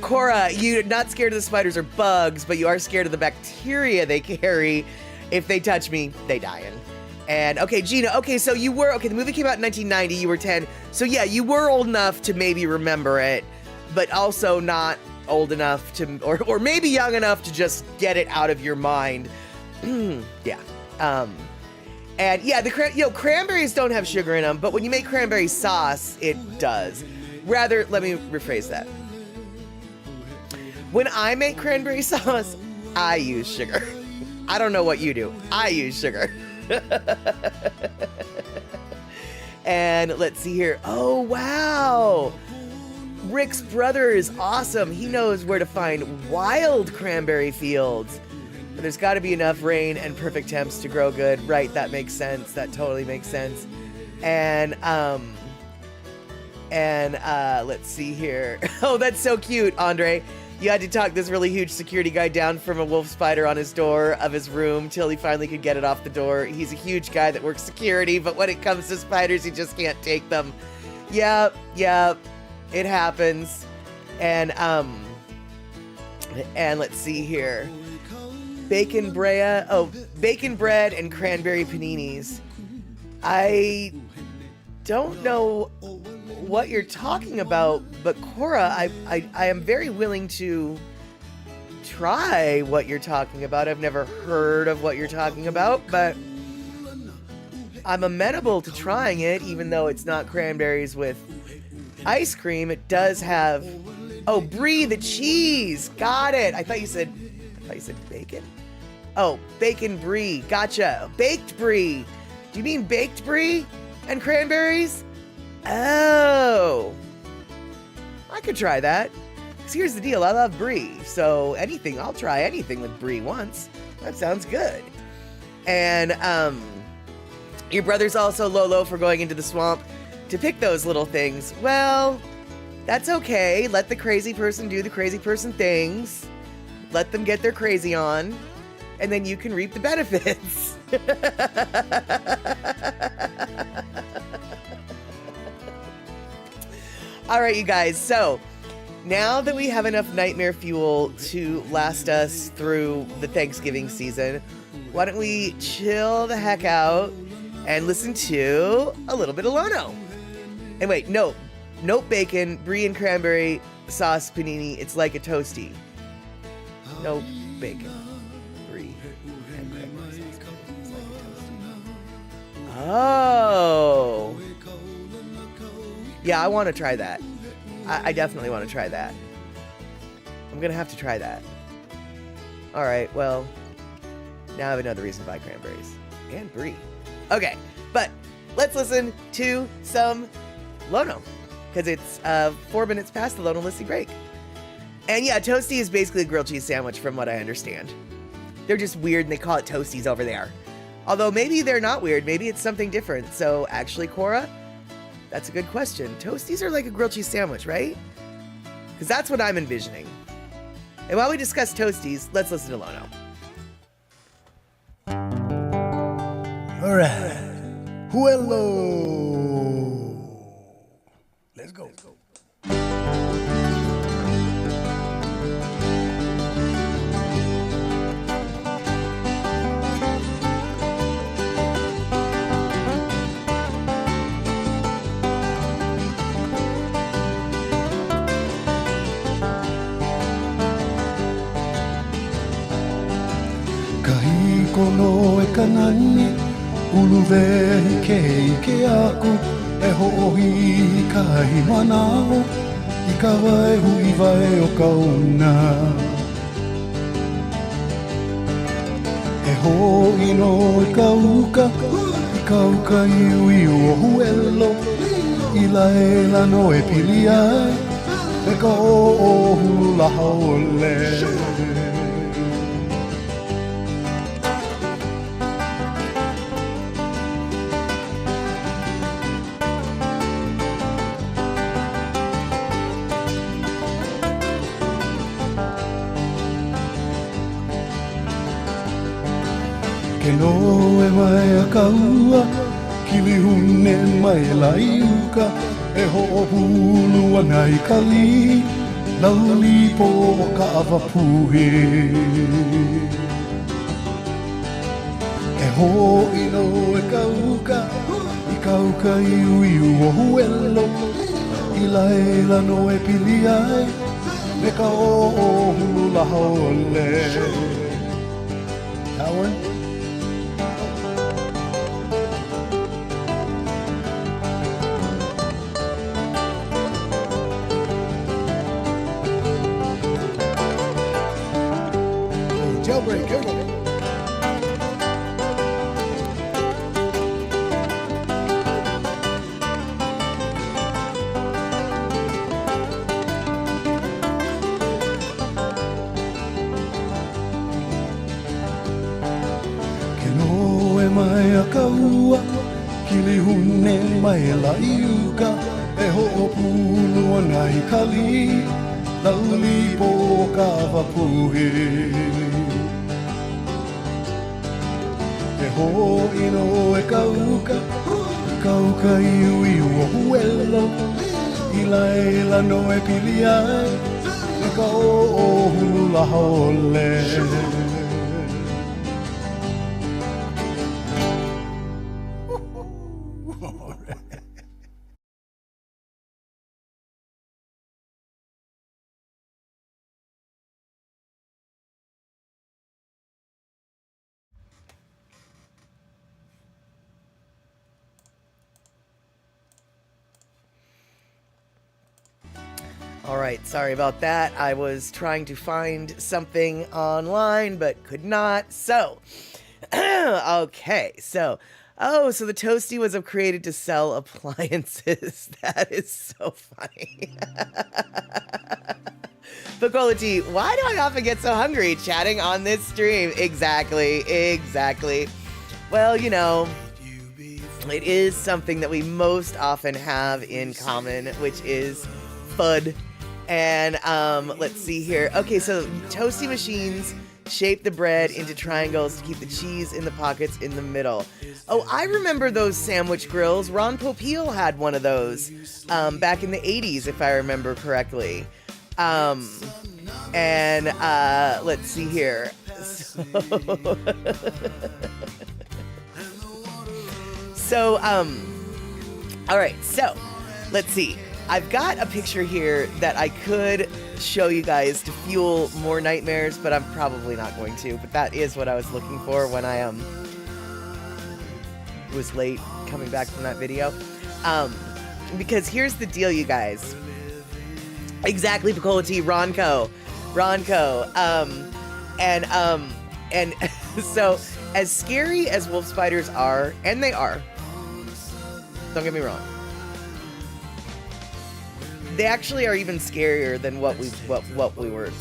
Cora, you're not scared of the spiders or bugs, but you are scared of the bacteria they carry. If they touch me, they dying. And okay, Gina, okay, so you were, okay, the movie came out in 1990, you were 10. So yeah, you were old enough to maybe remember it, but also not old enough to, or maybe young enough to just get it out of your mind. Yeah. And yeah, cranberries don't have sugar in them, but when you make cranberry sauce, it does. Rather, let me rephrase that. When I make cranberry sauce, I use sugar. I don't know what you do. I use sugar. And let's see here. Oh, wow. Rick's brother is awesome. He knows where to find wild cranberry fields. But there's got to be enough rain and perfect temps to grow good. Right, that makes sense. That totally makes sense. And let's see here. Oh, that's so cute, Andre. You had to talk this really huge security guy down from a wolf spider on his door of his room till he finally could get it off the door. He's a huge guy that works security, but when it comes to spiders, he just can't take them. Yep, it happens. And let's see here. Bacon bread and cranberry paninis. I don't know what you're talking about, but Cora, I am very willing to try what you're talking about. I've never heard of what you're talking about, but I'm amenable to trying it, even though it's not cranberries with ice cream. It does have, oh, brie, the cheese. Got it. I thought you said bacon. Oh, bacon brie. Gotcha. Baked brie. Do you mean baked brie and cranberries? Oh, I could try that. Because here's the deal, I love brie, so I'll try anything with brie once. That sounds good. And your brother's also Lolo for going into the swamp to pick those little things. Well, that's okay. Let the crazy person do the crazy person things. Let them get their crazy on, and then you can reap the benefits. All right, you guys, so now that we have enough nightmare fuel to last us through the Thanksgiving season, why don't we chill the heck out and listen to a little bit of Lono. And wait, no bacon, brie and cranberry sauce panini, it's like a toasty. No bacon, brie and cranberry sauce panini, it's like a toasty. Oh. Yeah, I want to try that. I definitely want to try that. I'm going to have to try that. All right, well, now I have another reason to buy cranberries. And brie. Okay, but let's listen to some Lono, because it's 4 minutes past the Lono Listy break. And yeah, toasty is basically a grilled cheese sandwich from what I understand. They're just weird and they call it toasties over there. Although maybe they're not weird, maybe it's something different. So actually, Cora, that's a good question. Toasties are like a grilled cheese sandwich, right? Because that's what I'm envisioning. And while we discuss toasties, let's listen to Lono. All right. Hello. Let's go. Kono e kanani ulu vehi ke ike aku e hoʻohi i kahi manao i ka waihu i wae o kauna e hoʻi no i ka uka iu iu o huelo i laela no e pili ai e ka o hulu laha ole Ke no e mai a kaua, kili hune mai lai uka, e ho o pulu ana I kali, lauli po ka awapuhi. E ho ino e kauka, I kauka iu o huelo, I laila no e pili ai, me ka o hulu la hole. That one? Jailbreak, here we go. Mai a kaua, kili hune mai la iuka, e ho o pulu ana I kali, lauli po ka wapuhi. E ho ino e kauka, kauka iu o huelo, I laila no e pili ai, e ka o hulu la hole. All right, sorry about that. I was trying to find something online, but could not. So, okay, so the Toasty was created to sell appliances. That is so funny. Piccolo-T, why do I often get so hungry chatting on this stream? Exactly. Well, you know, it is something that we most often have in common, which is FUD. And let's see here. Okay, so Toasty machines shape the bread into triangles to keep the cheese in the pockets in the middle. Oh, I remember those sandwich grills. Ron Popeil had one of those back in the 80s, if I remember correctly. And let's see here. So, all right, so let's see. I've got a picture here that I could show you guys to fuel more nightmares, but I'm probably not going to. But that is what I was looking for when I was late coming back from that video. Because here's the deal, you guys. Exactly, Piccolo-T, Ronco. And so as scary as wolf spiders are, and they are, don't get me wrong, they actually are even scarier than what we were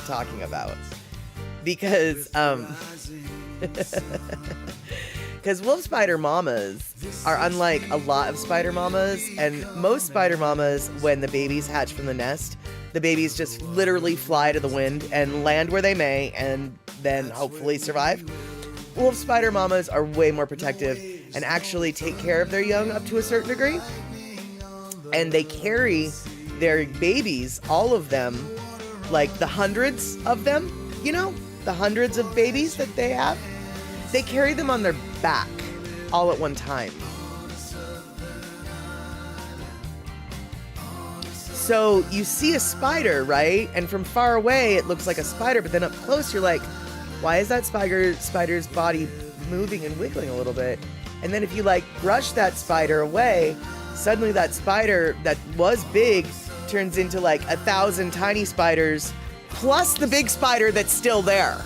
talking about, because wolf spider mamas are unlike a lot of spider mamas, and most spider mamas, when the babies hatch from the nest, the babies just literally fly to the wind and land where they may, and then hopefully survive. Wolf spider mamas are way more protective and actually take care of their young up to a certain degree, and they carry their babies, all of them, like the hundreds of them, you know, the hundreds of babies that they have, they carry them on their back all at one time. So you see a spider, right? And from far away, it looks like a spider, but then up close, you're like, why is that spider's body moving and wiggling a little bit? And then if you like brush that spider away, suddenly that spider that was big turns into like 1,000 tiny spiders plus the big spider that's still there.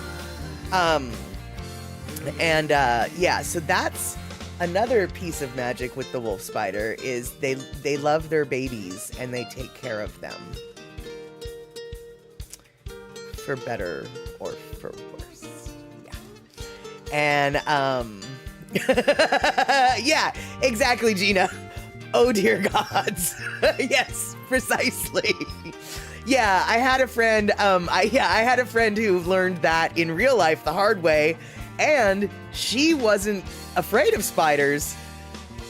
Yeah, so that's another piece of magic with the wolf spider, is they love their babies and they take care of them, for better or for worse. Yeah. And yeah, exactly, Gina. Oh dear gods. Yes, precisely. Yeah, I had a friend. I had a friend who learned that in real life the hard way, And she wasn't afraid of spiders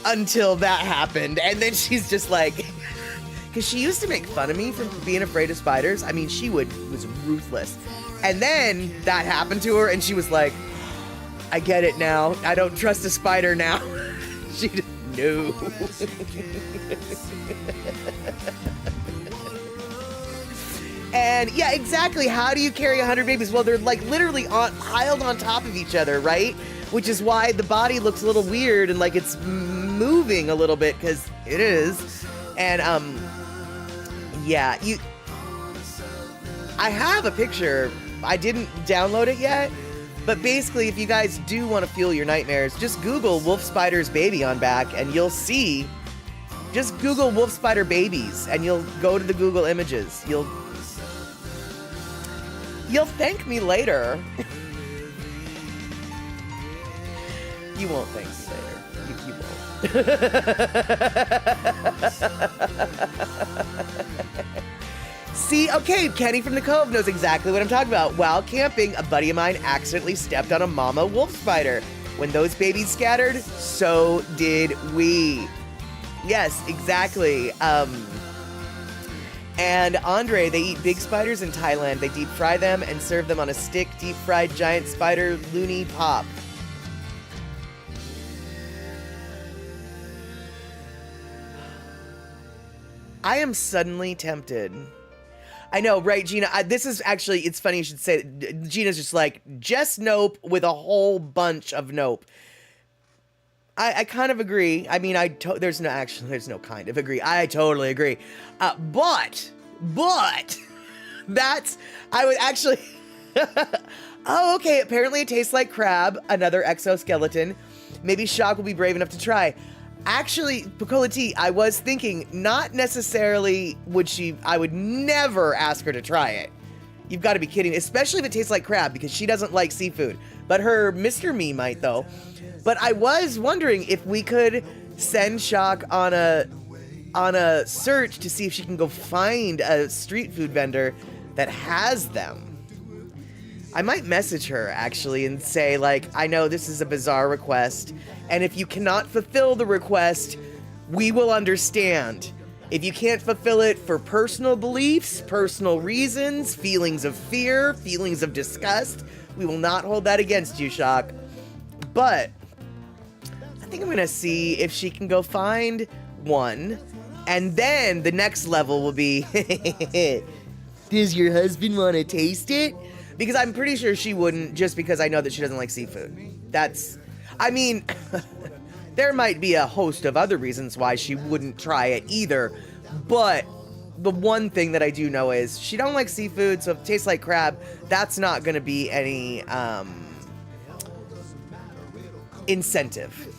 until that happened. And then she's just like, because she used to make fun of me for being afraid of spiders. I mean, was ruthless. And then that happened to her, and she was like, I get it now. I don't trust a spider now. She just, no. And yeah, exactly. How do you carry 100 babies? Well, they're like literally piled on top of each other, right? Which is why the body looks a little weird and like it's moving a little bit, because it is. And yeah, I have a picture. I didn't download it yet, but basically, if you guys do want to fuel your nightmares, just Google wolf spider's baby on back, and you'll see. Just Google wolf spider babies, and you'll go to the Google images. You'll thank me later. You won't thank me later. You won't. See, okay, Kenny from the Cove knows exactly what I'm talking about. While camping, a buddy of mine accidentally stepped on a mama wolf spider. When those babies scattered, so did we. Yes, exactly. And Andre, they eat big spiders in Thailand. They deep fry them and serve them on a stick, deep fried giant spider loony pop. I am suddenly tempted. I know, right, Gina? This is actually, it's funny you should say it. Gina's just like, just nope with a whole bunch of nope. I kind of agree. I mean, there's no kind of agree. I totally agree. But, I would actually, oh, okay, apparently it tastes like crab, another exoskeleton. Maybe Shock will be brave enough to try. Actually, Picola T, I was thinking, not necessarily I would never ask her to try it. You've got to be kidding, especially if it tastes like crab, because she doesn't like seafood. But her Mr. Me might, though. But I was wondering if we could send Shock on a search to see if she can go find a street food vendor that has them. I might message her, actually, and say, like, I know this is a bizarre request, and if you cannot fulfill the request, we will understand. If you can't fulfill it for personal beliefs, personal reasons, feelings of fear, feelings of disgust, we will not hold that against you, Shock. But I think I'm going to see if she can go find one, and then the next level will be, does your husband want to taste it? Because I'm pretty sure she wouldn't, just because I know that she doesn't like seafood. There might be a host of other reasons why she wouldn't try it either, but the one thing that I do know is she don't like seafood, so if it tastes like crab, that's not going to be any incentive.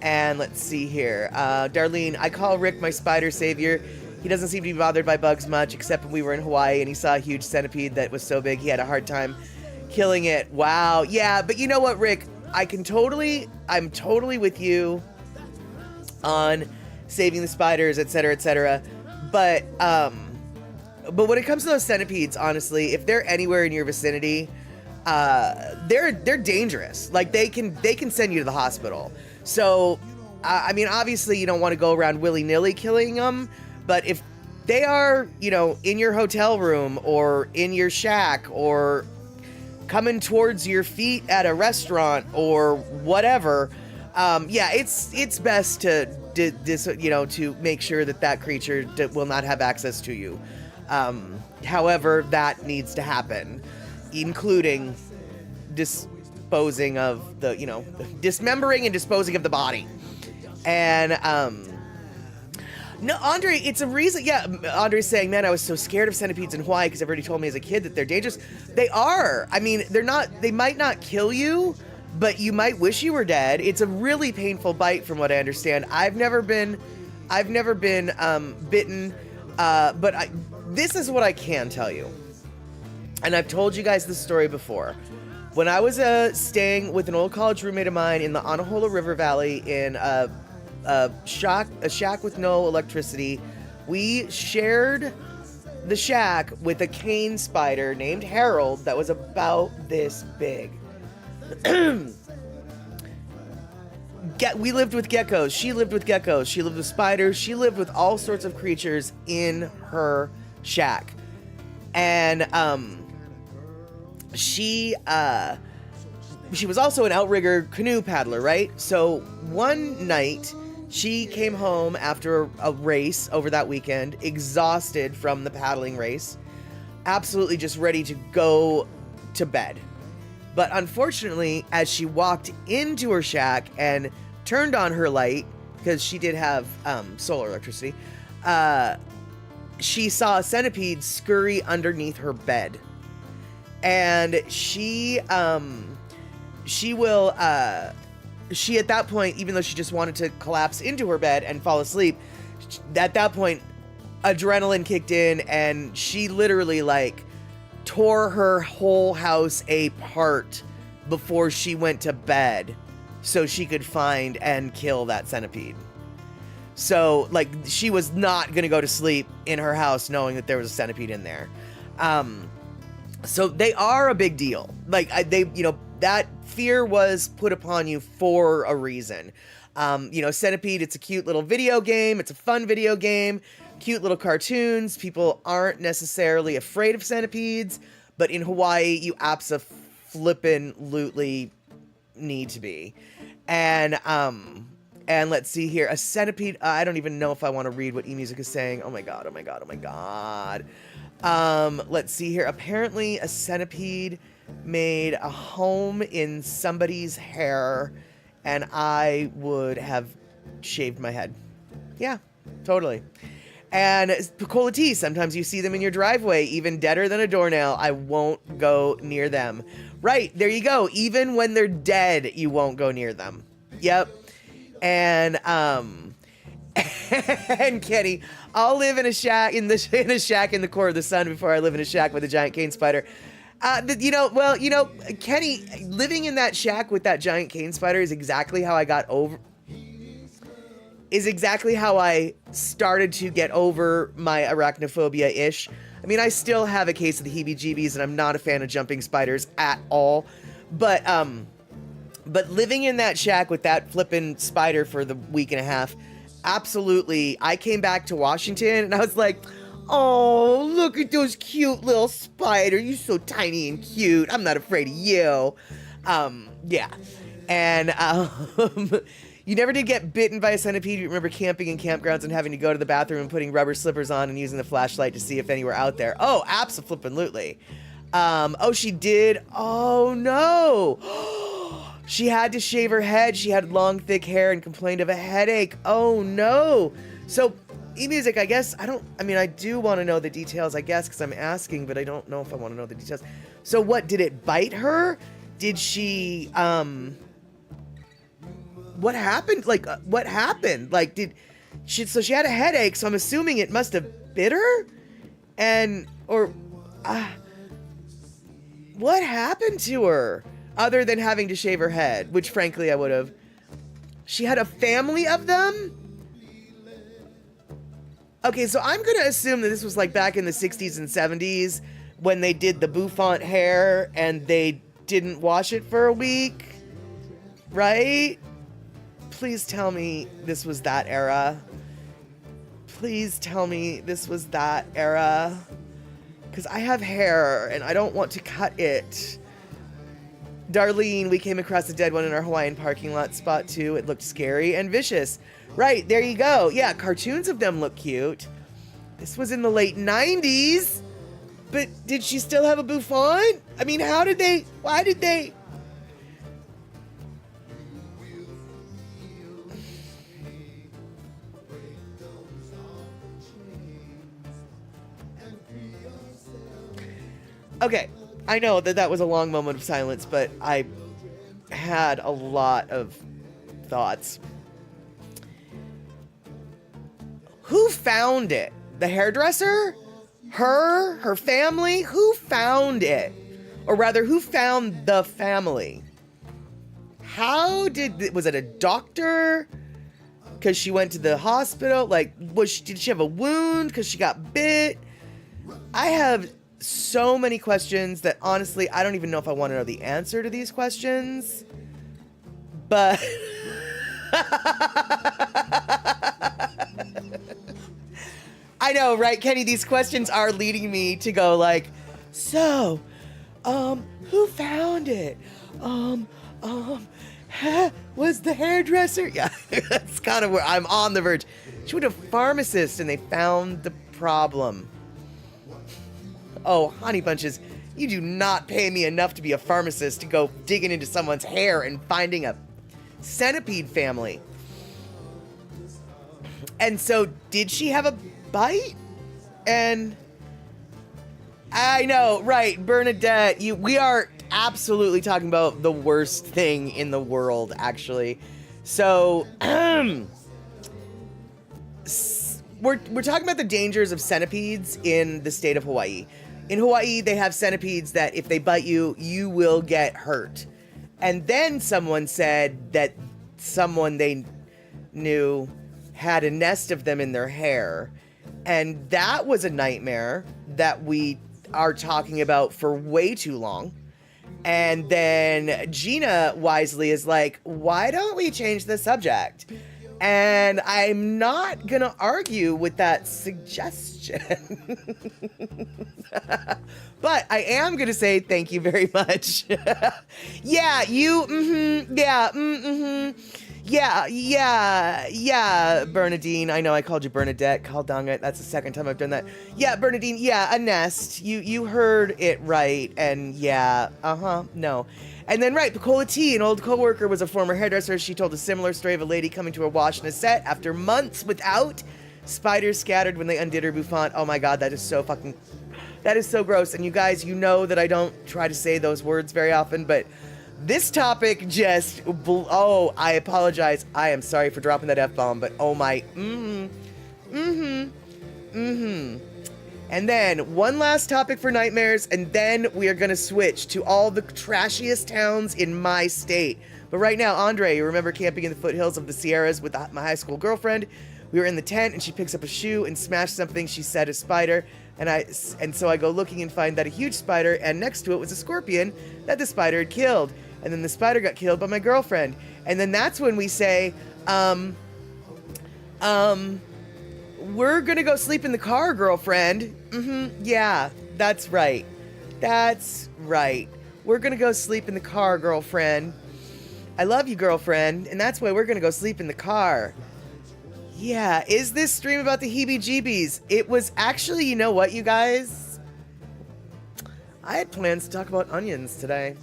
And let's see here. Darlene, I call Rick my spider savior. He doesn't seem to be bothered by bugs much, except when we were in Hawaii and he saw a huge centipede that was so big he had a hard time killing it. Wow. Yeah, but you know what, Rick? I'm totally with you on saving the spiders, etc., etc. But when it comes to those centipedes, honestly, if they're anywhere in your vicinity, they're dangerous. Like they can send you to the hospital. So, I mean, obviously you don't want to go around willy-nilly killing them, but if they are, in your hotel room or in your shack or coming towards your feet at a restaurant or whatever, yeah, it's best to to make sure that creature will not have access to you. However, that needs to happen, including disposing of dismembering and disposing of the body. And no, Andre, it's a reason. Yeah, Andre's saying, man, I was so scared of centipedes in Hawaii because everybody told me as a kid that they're dangerous. They are. I mean, they might not kill you, but you might wish you were dead. It's a really painful bite from what I understand. I've never been bitten, but this is what I can tell you. And I've told you guys this story before. When I was staying with an old college roommate of mine in the Anahola River Valley in a shack with no electricity, we shared the shack with a cane spider named Harold that was about this big. We lived with geckos. She lived with geckos. She lived with spiders. She lived with all sorts of creatures in her shack. And she was also an outrigger canoe paddler, right? So one night she came home after a race over that weekend, exhausted from the paddling race, absolutely just ready to go to bed. But unfortunately, as she walked into her shack and turned on her light, because she did have solar electricity, she saw a centipede scurry underneath her bed. And she at that point, even though she just wanted to collapse into her bed and fall asleep, at that point, adrenaline kicked in and she literally tore her whole house apart before she went to bed so she could find and kill that centipede. So, she was not going to go to sleep in her house knowing that there was a centipede in there. So they are a big deal. That fear was put upon you for a reason. Centipede, it's a cute little video game. It's a fun video game. Cute little cartoons. People aren't necessarily afraid of centipedes, but in Hawaii, you abso-flippin-lutely need to be. And let's see here. A centipede. I don't even know if I want to read what eMusic is saying. Oh my god. Let's see here. Apparently, a centipede made a home in somebody's hair, and I would have shaved my head. Yeah, totally. And Picola Tea, sometimes you see them in your driveway, even deader than a doornail. I won't go near them. Right, there you go. Even when they're dead, you won't go near them. Yep. And and Kenny, I'll live in a shack in a shack in the core of the sun before I live in a shack with a giant cane spider. Kenny, living in that shack with that giant cane spider is exactly how I started to get over my arachnophobia-ish. I mean, I still have a case of the heebie-jeebies, and I'm not a fan of jumping spiders at all. But living in that shack with that flippin' spider for the week and a half, absolutely. I came back to Washington, and I was like, oh, look at those cute little spider. You're so tiny and cute. I'm not afraid of you. Yeah. And you never did get bitten by a centipede. You remember camping in campgrounds and having to go to the bathroom and putting rubber slippers on and using the flashlight to see if any were out there. Oh, abso-flippin-lutely. Oh, she did. Oh, no. She had to shave her head. She had long, thick hair and complained of a headache. Oh, no. So, eMusic, I guess, I do want to know the details, I guess, because I'm asking, but I don't know if I want to know the details. So what, did it bite her? Did she, what happened? What happened? So she had a headache, so I'm assuming it must have bit her? What happened to her? Other than having to shave her head, which frankly I would have. She had a family of them? Okay, so I'm going to assume that this was back in the 60s and 70s when they did the bouffant hair and they didn't wash it for a week, right? Please tell me this was that era. Please tell me this was that era. Because I have hair and I don't want to cut it. Darlene, we came across a dead one in our Hawaiian parking lot spot too. It looked scary and vicious. Right, there you go. Yeah, cartoons of them look cute. This was in the late 90s. But did she still have a bouffant? I mean, why did they? Okay, I know that was a long moment of silence, but I had a lot of thoughts. Who found it? The hairdresser? Her family? Who found it? Or rather, who found the family? Was it a doctor? Because she went to the hospital? Did she have a wound because she got bit? I have so many questions that honestly, I don't even know if I want to know the answer to these questions. But I know, right, Kenny? These questions are leading me to go like, so, who found it? Was the hairdresser? Yeah, that's kind of where I'm on the verge. She went to a pharmacist and they found the problem. Oh, honey bunches, you do not pay me enough to be a pharmacist to go digging into someone's hair and finding a centipede family. And so, did she have a bite? And I know, right, Bernadette, we are absolutely talking about the worst thing in the world, actually. So, we're talking about the dangers of centipedes in the state of Hawaii. In Hawaii, they have centipedes that if they bite you, you will get hurt. And then someone said that someone they knew had a nest of them in their hair. And that was a nightmare that we are talking about for way too long. And then Gina wisely is like, why don't we change the subject? And I'm not going to argue with that suggestion. But I am going to say thank you very much. Yeah, Bernadine. I know I called you Bernadette. Call dang it. That's the second time I've done that. Yeah, Bernadine. Yeah, a nest. You heard it right. And yeah, no. And then, right, Picola T, an old coworker, was a former hairdresser. She told a similar story of a lady coming to her wash in a set after months without. Spiders scattered when they undid her bouffant. Oh my God, that is so gross. And you guys, you know that I don't try to say those words very often, but this topic just, I apologize. I am sorry for dropping that F-bomb, but oh my, And then, one last topic for nightmares, and then we are going to switch to all the trashiest towns in my state. But right now, Andre, you remember camping in the foothills of the Sierras with my high school girlfriend? We were in the tent, and she picks up a shoe and smashed something she said a spider. And so I go looking and find that a huge spider, and next to it was a scorpion that the spider had killed. And then the spider got killed by my girlfriend. And then that's when we say, we're gonna go sleep in the car, girlfriend. Yeah, that's right. We're gonna go sleep in the car, girlfriend. I love you, girlfriend, and that's why we're gonna go sleep in the car. Yeah, is this stream about the heebie-jeebies? It was actually, you know what, you guys? I had plans to talk about onions today.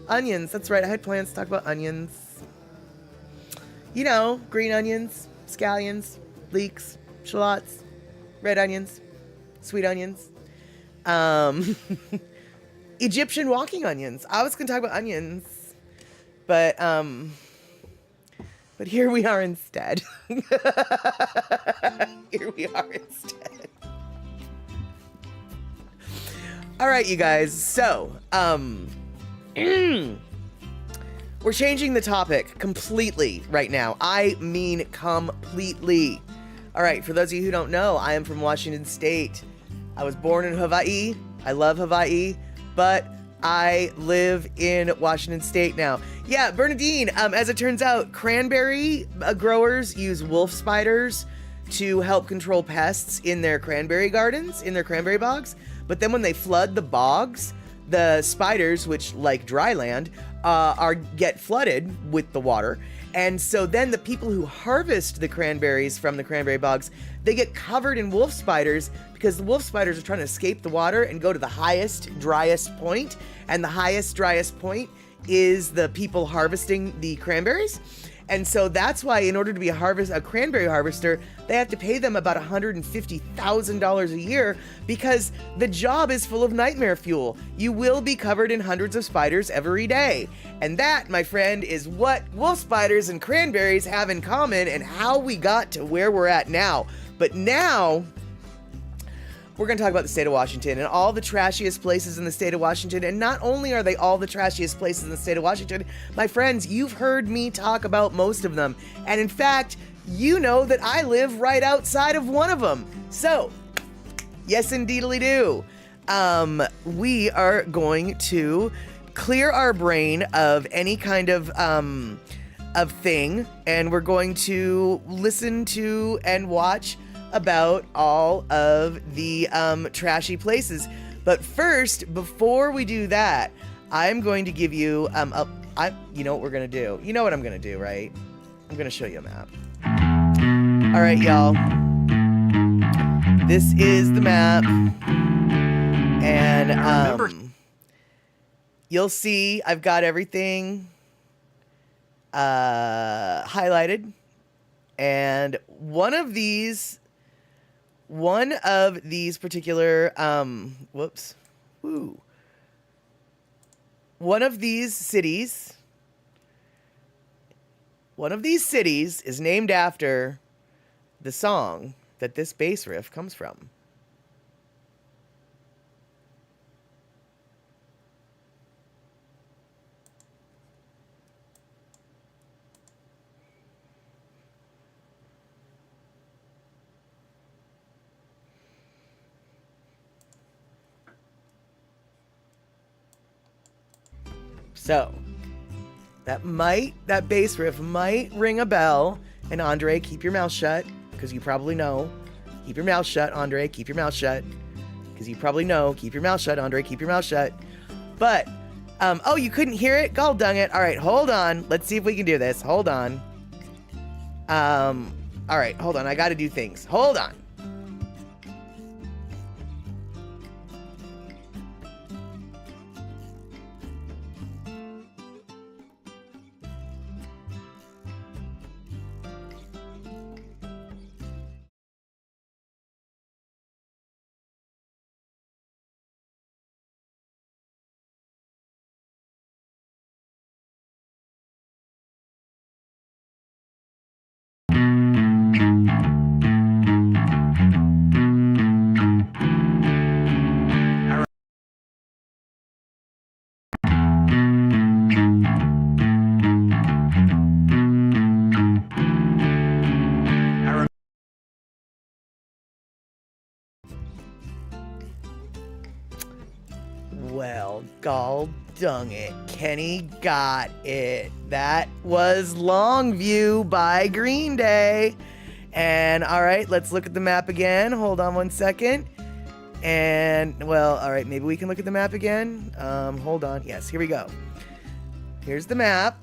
Onions, that's right, I had plans to talk about onions. You know, green onions, scallions, leeks, shallots, red onions, sweet onions, Egyptian walking onions. I was gonna talk about onions, but here we are instead. All right, you guys. So, we're changing the topic completely right now. I mean completely. All right, for those of you who don't know, I am from Washington State. I was born in Hawaii. I love Hawaii, but I live in Washington State now. Yeah, Bernadine, as it turns out, cranberry growers use wolf spiders to help control pests in their cranberry gardens, in their cranberry bogs. But then when they flood the bogs, the spiders, which like dry land, get flooded with the water. And so then the people who harvest the cranberries from the cranberry bogs, they get covered in wolf spiders because the wolf spiders are trying to escape the water and go to the highest, driest point. And the highest, driest point is the people harvesting the cranberries. And so that's why in order to be a cranberry harvester, they have to pay them about $150,000 a year because the job is full of nightmare fuel. You will be covered in hundreds of spiders every day. And that, my friend, is what wolf spiders and cranberries have in common and how we got to where we're at now. But now, we're going to talk about the state of Washington and all the trashiest places in the state of Washington. And not only are they all the trashiest places in the state of Washington, my friends, you've heard me talk about most of them. And in fact, you know that I live right outside of one of them. So, Yes, indeedly do. We are going to clear our brain of any kind of thing, and we're going to listen to and watch about all of the trashy places. But first, before we do that, I'm going to give you you know what we're gonna do. You know what I'm gonna do, right? I'm gonna show you a map. All right, y'all. This is the map, and you'll see I've got everything highlighted, and one of these particular one of these cities is named after the song that this bass riff comes from. So, that bass riff might ring a bell. And Andre, keep your mouth shut, because you probably know. Keep your mouth shut, Andre, keep your mouth shut. Because you probably know. Keep your mouth shut, Andre, keep your mouth shut. But, oh, you couldn't hear it? Gall dung it. All right, hold on. Let's see if we can do this. Hold on. All right, hold on. I got to do things. Hold on. Well, gall dung it. Kenny got it. That was Longview by Green Day. And all right, let's look at the map again. Hold on one second. And well, all right, maybe we can look at the map again. Hold on. Yes, here we go. Here's the map.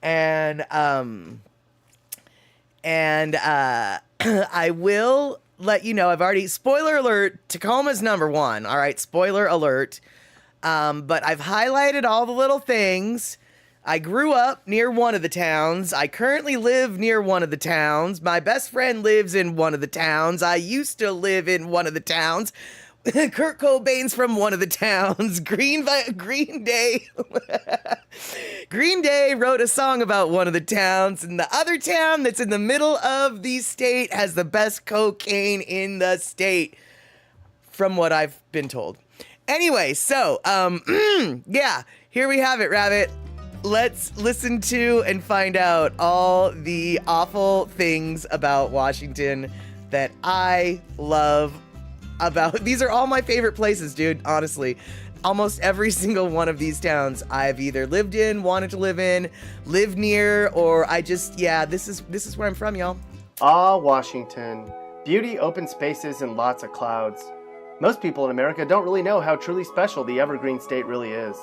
And I will let you know, I've already, spoiler alert, Tacoma's number one. All right, spoiler alert. But I've highlighted all the little things. I grew up near one of the towns. I currently live near one of the towns. My best friend lives in one of the towns. I used to live in one of the towns. Kurt Cobain's from one of the towns. Green Day. Green Day wrote a song about one of the towns, and the other town that's in the middle of the state has the best cocaine in the state, from what I've been told. Anyway, so, yeah, here we have it, Rabbit. Let's listen to and find out all the awful things about Washington that I love about. These are all my favorite places, dude, honestly. Almost every single one of these towns I've either lived in, wanted to live in, lived near, or I just, yeah, this is where I'm from, y'all. Ah, Washington. Beauty, open spaces, and lots of clouds. Most people in America don't really know how truly special the evergreen state really is.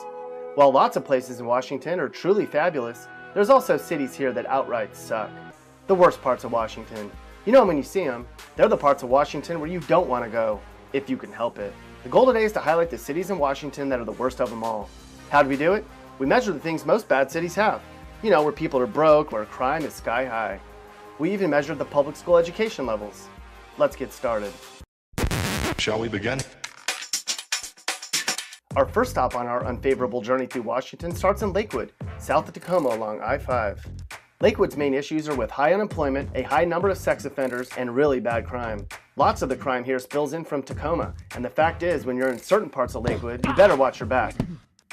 While lots of places in Washington are truly fabulous, there's also cities here that outright suck. The worst parts of Washington. You know when you see them, they're the parts of Washington where you don't want to go, if you can help it. The goal today is to highlight the cities in Washington that are the worst of them all. How do we do it? We measure the things most bad cities have. You know, where people are broke, where crime is sky high. We even measure the public school education levels. Let's get started. Shall we begin? Our first stop on our unfavorable journey through Washington starts in Lakewood, south of Tacoma along I-5. Lakewood's main issues are with high unemployment, a high number of sex offenders, and really bad crime. Lots of the crime here spills in from Tacoma, and the fact is, when you're in certain parts of Lakewood, you better watch your back,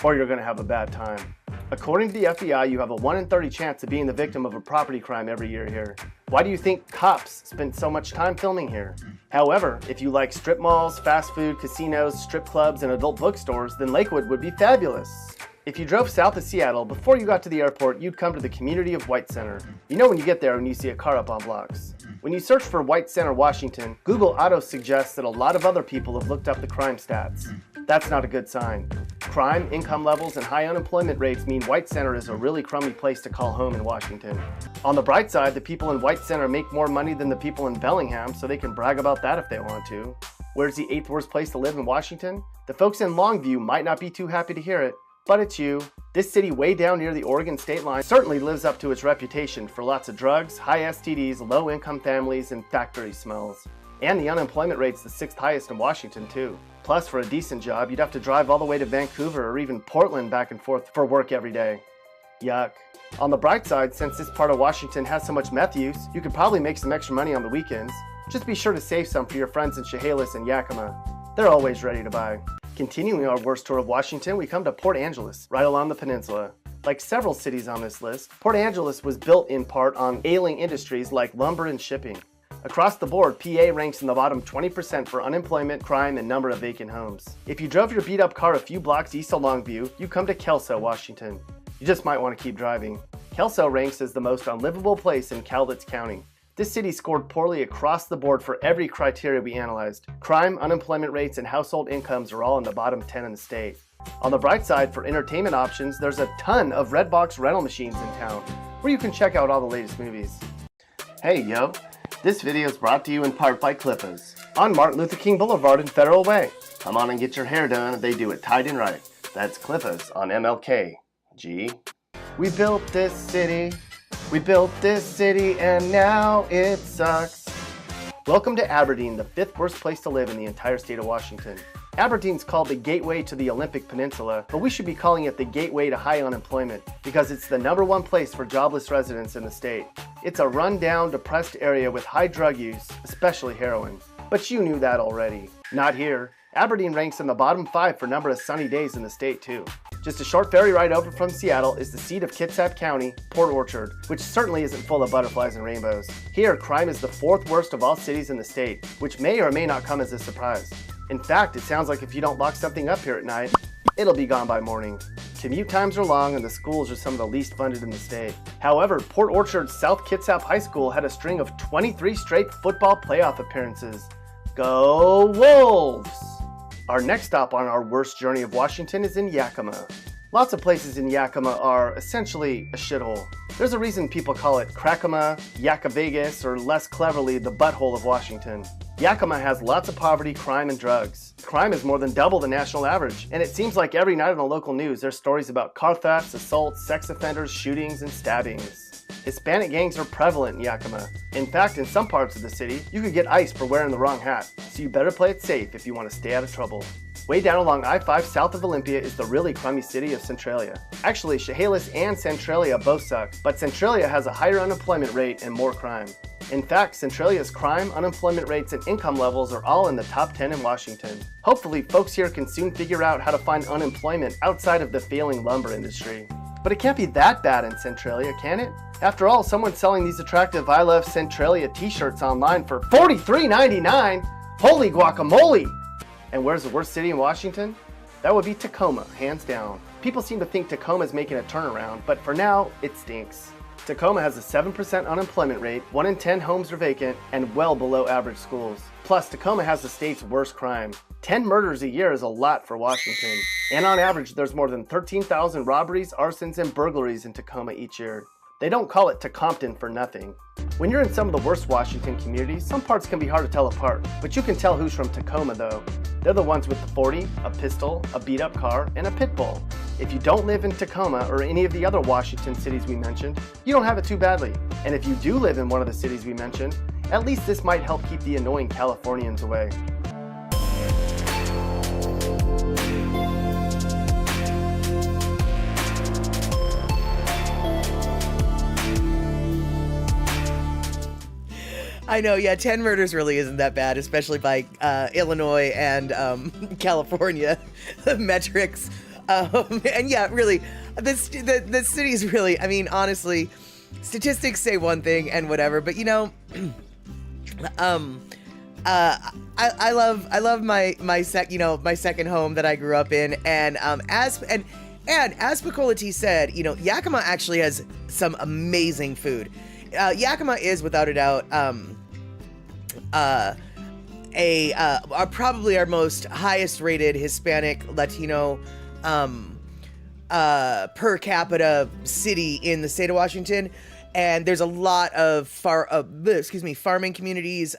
or you're going to have a bad time. According to the FBI, you have a 1 in 30 chance of being the victim of a property crime every year here. Why do you think cops spent so much time filming here? However, if you like strip malls, fast food, casinos, strip clubs, and adult bookstores, then Lakewood would be fabulous. If you drove south of Seattle, before you got to the airport, you'd come to the community of White Center. You know when you get there when you see a car up on blocks. When you search for White Center, Washington, Google auto suggests that a lot of other people have looked up the crime stats. That's not a good sign. Crime, income levels, and high unemployment rates mean White Center is a really crummy place to call home in Washington. On the bright side, the people in White Center make more money than the people in Bellingham, so they can brag about that if they want to. Where's the 8th worst place to live in Washington? The folks in Longview might not be too happy to hear it, but it's you. This city way down near the Oregon state line certainly lives up to its reputation for lots of drugs, high STDs, low-income families, and factory smells. And the unemployment rate's the 6th highest in Washington, too. Plus, for a decent job, you'd have to drive all the way to Vancouver or even Portland back and forth for work every day. Yuck. On the bright side, since this part of Washington has so much meth use, you could probably make some extra money on the weekends. Just be sure to save some for your friends in Chehalis and Yakima. They're always ready to buy. Continuing our worst tour of Washington, we come to Port Angeles, right along the peninsula. Like several cities on this list, Port Angeles was built in part on ailing industries like lumber and shipping. Across the board, PA ranks in the bottom 20% for unemployment, crime, and number of vacant homes. If you drove your beat-up car a few blocks east of Longview, you come to Kelso, Washington. You just might want to keep driving. Kelso ranks as the most unlivable place in Cowlitz County. This city scored poorly across the board for every criteria we analyzed. Crime, unemployment rates, and household incomes are all in the bottom 10 in the state. On the bright side, for entertainment options, there's a ton of Redbox rental machines in town, where you can check out all the latest movies. Hey yo, this video is brought to you in part by Clippers on Martin Luther King Boulevard in Federal Way. Come on and get your hair done, they do it tight and right. That's Clippers on MLK. G. We built this city, and now it sucks. Welcome to Aberdeen, the 5th worst place to live in the entire state of Washington. Aberdeen's called the gateway to the Olympic Peninsula, but we should be calling it the gateway to high unemployment because it's the #1 place for jobless residents in the state. It's a run-down, depressed area with high drug use, especially heroin. But you knew that already. Not here. Aberdeen ranks in the bottom 5 for number of sunny days in the state too. Just a short ferry ride over from Seattle is the seat of Kitsap County, Port Orchard, which certainly isn't full of butterflies and rainbows. Here, crime is the 4th worst of all cities in the state, which may or may not come as a surprise. In fact, it sounds like if you don't lock something up here at night, it'll be gone by morning. Commute times are long and the schools are some of the least funded in the state. However, Port Orchard's South Kitsap High School had a string of 23 straight football playoff appearances. Go Wolves! Our next stop on our worst journey of Washington is in Yakima. Lots of places in Yakima are essentially a shithole. There's a reason people call it Crackama, Yakavegas, or less cleverly, the butthole of Washington. Yakima has lots of poverty, crime, and drugs. Crime is more than double the national average, and it seems like every night on the local news there's stories about car thefts, assaults, sex offenders, shootings, and stabbings. Hispanic gangs are prevalent in Yakima. In fact, in some parts of the city, you could get iced for wearing the wrong hat, so you better play it safe if you want to stay out of trouble. Way down along I-5 south of Olympia is the really crummy city of Centralia. Actually, Chehalis and Centralia both suck, but Centralia has a higher unemployment rate and more crime. In fact, Centralia's crime, unemployment rates, and income levels are all in the top 10 in Washington. Hopefully, folks here can soon figure out how to find unemployment outside of the failing lumber industry. But it can't be that bad in Centralia, can it? After all, someone's selling these attractive I Love Centralia t-shirts online for $43.99! Holy guacamole! And where's the worst city in Washington? That would be Tacoma, hands down. People seem to think Tacoma's making a turnaround, but for now, it stinks. Tacoma has a 7% unemployment rate, 1 in 10 homes are vacant, and well below average schools. Plus, Tacoma has the state's worst crime. 10 murders a year is a lot for Washington. And on average, there's more than 13,000 robberies, arsons, and burglaries in Tacoma each year. They don't call it Tacompton for nothing. When you're in some of the worst Washington communities, some parts can be hard to tell apart, but you can tell who's from Tacoma though. They're the ones with the 40, a pistol, a beat-up car, and a pit bull. If you don't live in Tacoma or any of the other Washington cities we mentioned, you don't have it too badly. And if you do live in one of the cities we mentioned, at least this might help keep the annoying Californians away. I know, yeah, 10 murders really isn't that bad, especially by Illinois and California metrics. And yeah, really, the city's really, I mean, honestly, statistics say one thing and whatever, but you know, I love my second home that I grew up in, and as Pecola T said, you know, Yakima actually has some amazing food. Yakima is without a doubt probably our most highest rated Hispanic Latino per capita city in the state of Washington. And there's a lot of farming communities,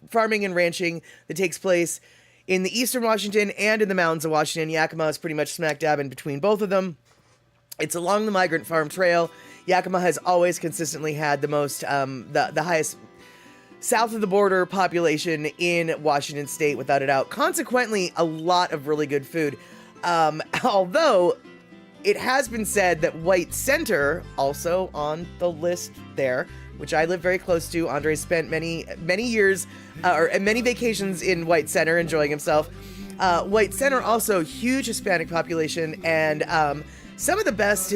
farming and ranching that takes place in the eastern Washington and in the mountains of Washington. Yakima is pretty much smack dab in between both of them. It's along the Migrant Farm Trail. Yakima has always consistently had the most, the highest south of the border population in Washington state, without a doubt. Consequently, a lot of really good food. Although it has been said that White Center, also on the list there, which I live very close to. Andre spent many years, or many vacations in White Center, enjoying himself. White Center, also huge Hispanic population, and some of the best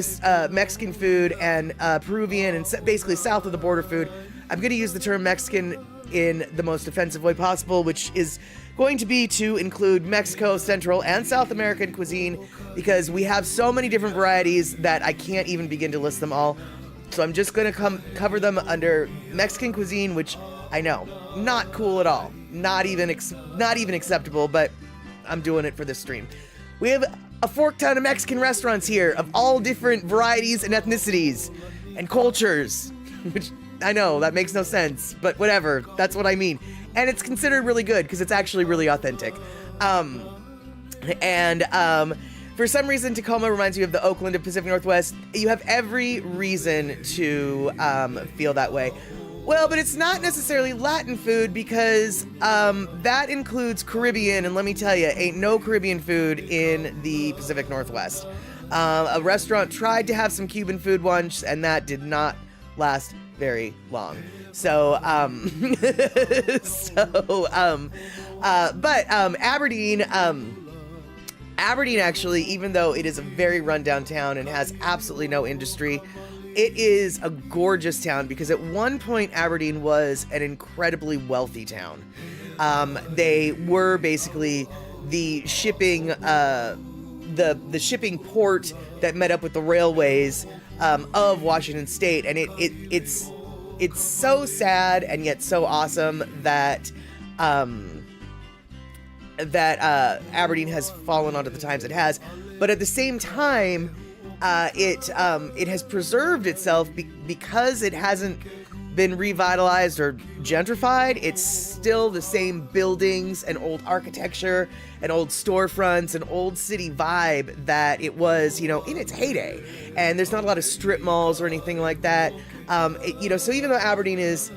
Mexican food and Peruvian and basically south of the border food. I'm going to use the term Mexican in the most offensive way possible, which is going to be to include Mexico, Central, and South American cuisine, because we have so many different varieties that I can't even begin to list them all. So I'm just going to cover them under Mexican cuisine, which I know, not cool at all, not even acceptable, but I'm doing it for this stream. We have a fork ton of Mexican restaurants here of all different varieties and ethnicities and cultures, which I know that makes no sense, but whatever, that's what I mean. And it's considered really good because it's actually really authentic. For some reason, Tacoma reminds you of the Oakland of Pacific Northwest. You have every reason to feel that way. Well, but it's not necessarily Latin food, because that includes Caribbean, and let me tell you, ain't no Caribbean food in the Pacific Northwest. A restaurant tried to have some Cuban food once, and that did not last very long. Aberdeen actually, even though it is a very rundown town and has absolutely no industry, it is a gorgeous town, because at one point Aberdeen was an incredibly wealthy town. They were basically the shipping the shipping port that met up with the railways of Washington State, and it's so sad and yet so awesome that Aberdeen has fallen onto the times it has. But at the same time, it has preserved itself because it hasn't been revitalized or gentrified. It's still the same buildings and old architecture and old storefronts and old city vibe that it was, in its heyday. And there's not a lot of strip malls or anything like that. So even though Aberdeen is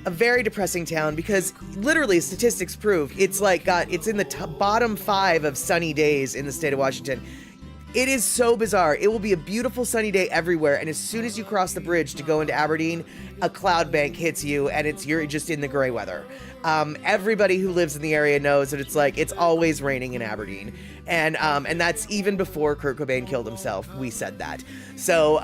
a very depressing town, because literally statistics prove it's in the bottom 5 of sunny days in the state of Washington. It is so bizarre. It will be a beautiful sunny day everywhere, and as soon as you cross the bridge to go into Aberdeen, a cloud bank hits you, and you're just in the gray weather. Everybody who lives in the area knows that it's always raining in Aberdeen, and that's even before Kurt Cobain killed himself. We said that. So,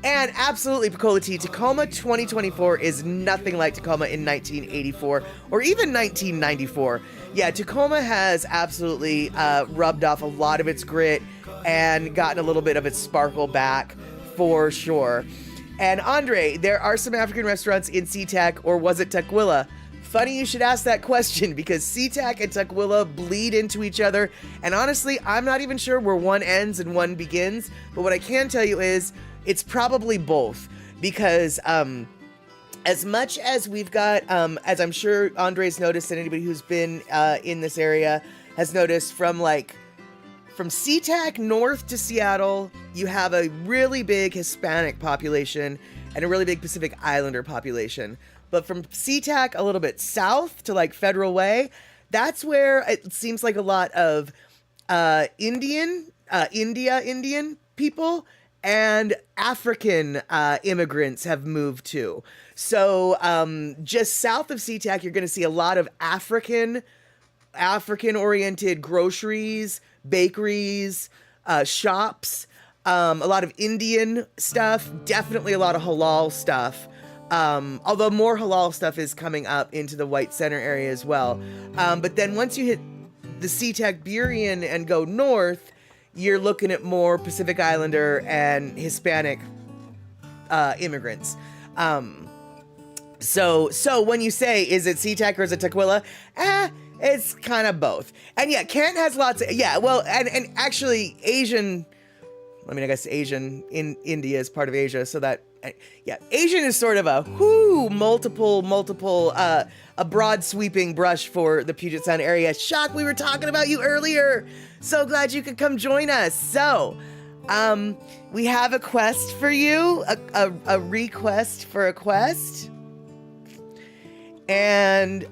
and absolutely, Pecola T, Tacoma 2024 is nothing like Tacoma in 1984 or even 1994. Yeah, Tacoma has absolutely rubbed off a lot of its grit and gotten a little bit of its sparkle back, for sure. And Andre, there are some African restaurants in SeaTac, or was it Tukwila? Funny you should ask that question, because SeaTac and Tukwila bleed into each other, and honestly, I'm not even sure where one ends and one begins, but what I can tell you is it's probably both, because as much as we've got, as I'm sure Andre's noticed, and anybody who's been in this area has noticed, from SeaTac north to Seattle, you have a really big Hispanic population and a really big Pacific Islander population. But from SeaTac a little bit south to Federal Way, that's where it seems like a lot of Indian people and African immigrants have moved to. So just south of SeaTac, you're going to see a lot of African-oriented groceries, bakeries, shops. a lot of Indian stuff, definitely a lot of halal stuff. Although more halal stuff is coming up into the White Center area as well. But then once you hit the SeaTac Burien and go north, you're looking at more Pacific Islander and Hispanic immigrants. So when you say, is it SeaTac or is it Tukwila? It's kind of both. And yeah, Kent has lots of, and actually Asian, I guess Asian in India is part of Asia, so that, Asian is sort of a multiple, a broad sweeping brush for the Puget Sound area. Shock, we were talking about you earlier. So glad you could come join us. So, we have a quest for you, a request for a quest. And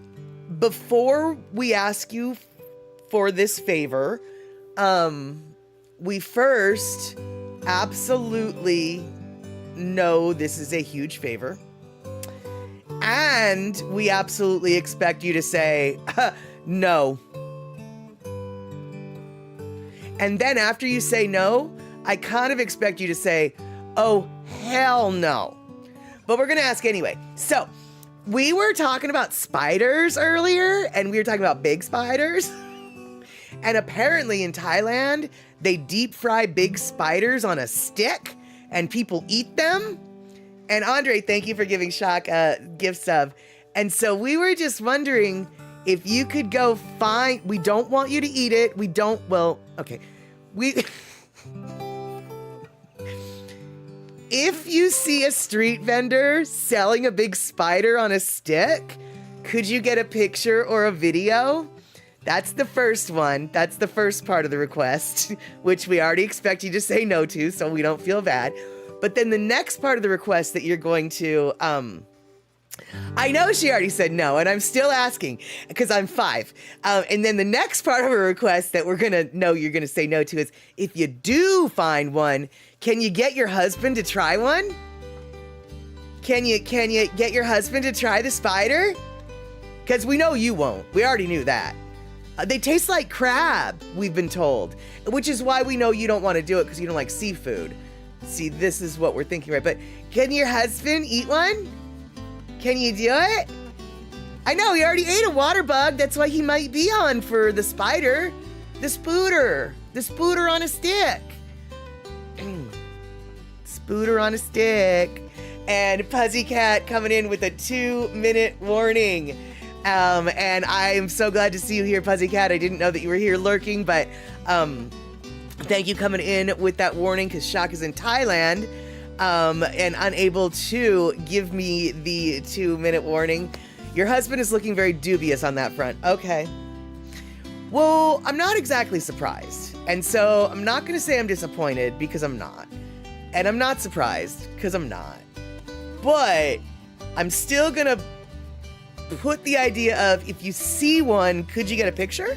before we ask you for this favor, we first absolutely know this is a huge favor. And we absolutely expect you to say, no. And then after you say no, I kind of expect you to say, oh, hell no. But we're going to ask anyway. So, we were talking about spiders earlier, and we were talking about big spiders. And apparently in Thailand, they deep fry big spiders on a stick, and people eat them. And Andre, thank you for giving Shock a gift sub. And so we were just wondering if you could go find, we don't want you to eat it. If you see a street vendor selling a big spider on a stick, could you get a picture or a video? That's the first one. That's the first part of the request, which we already expect you to say no to, so we don't feel bad. But then the next part of the request that you're going to, I know she already said no, and I'm still asking because I'm 5. And then the next part of her request that we're going to know you're going to say no to is, if you do find one, can you get your husband to try one? Can you get your husband to try the spider? Because we know you won't. We already knew that. They taste like crab, we've been told, which is why we know you don't want to do it, because you don't like seafood. See, this is what we're thinking, right? But can your husband eat one? Can you do it? I know, he already ate a water bug. That's why he might be on for the spider. The spooter on a stick. Spooter on a stick. And Pussycat coming in with a 2-minute warning. And I'm so glad to see you here, Pussycat. I didn't know that you were here lurking, but thank you coming in with that warning, because Shock is in Thailand and unable to give me the 2-minute warning. Your husband is looking very dubious on that front. Okay. Well, I'm not exactly surprised. And so I'm not going to say I'm disappointed, because I'm not. And I'm not surprised, because I'm not. But I'm still going to put the idea of, if you see one, could you get a picture?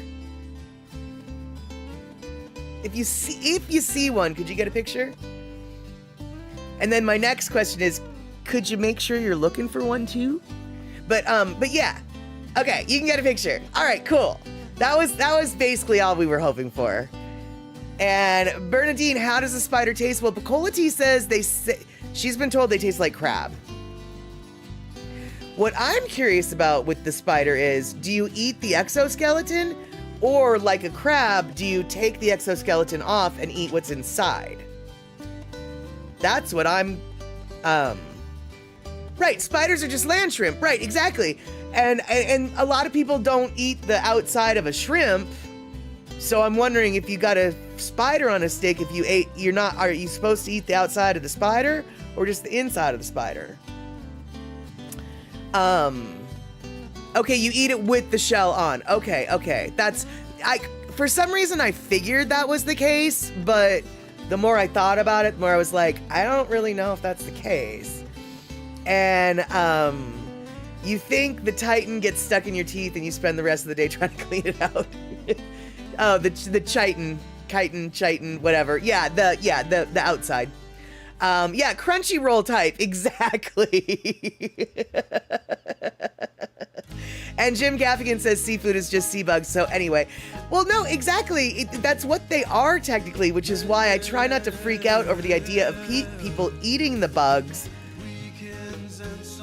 If you see one, could you get a picture? And then my next question is, could you make sure you're looking for one too? But yeah. Okay, you can get a picture. All right, cool. That was basically all we were hoping for. And Bernadine, how does the spider taste? Well, Pacola T says she's been told they taste like crab. What I'm curious about with the spider is, do you eat the exoskeleton, or like a crab, do you take the exoskeleton off and eat what's inside? That's what I'm, right, spiders are just land shrimp, right, exactly. And a lot of people don't eat the outside of a shrimp, so I'm wondering, if you got a spider on a stick, are you supposed to eat the outside of the spider, or just the inside of the spider? Okay, you eat it with the shell on. Okay. For some reason I figured that was the case, but the more I thought about it, the more I was like, I don't really know if that's the case. And, you think the Titan gets stuck in your teeth and you spend the rest of the day trying to clean it out. Oh, the chitin, whatever. Yeah, the outside. Yeah, Crunchyroll type, exactly. And Jim Gaffigan says seafood is just sea bugs. So anyway, Well, no, exactly. That's what they are technically, which is why I try not to freak out over the idea of people eating the bugs.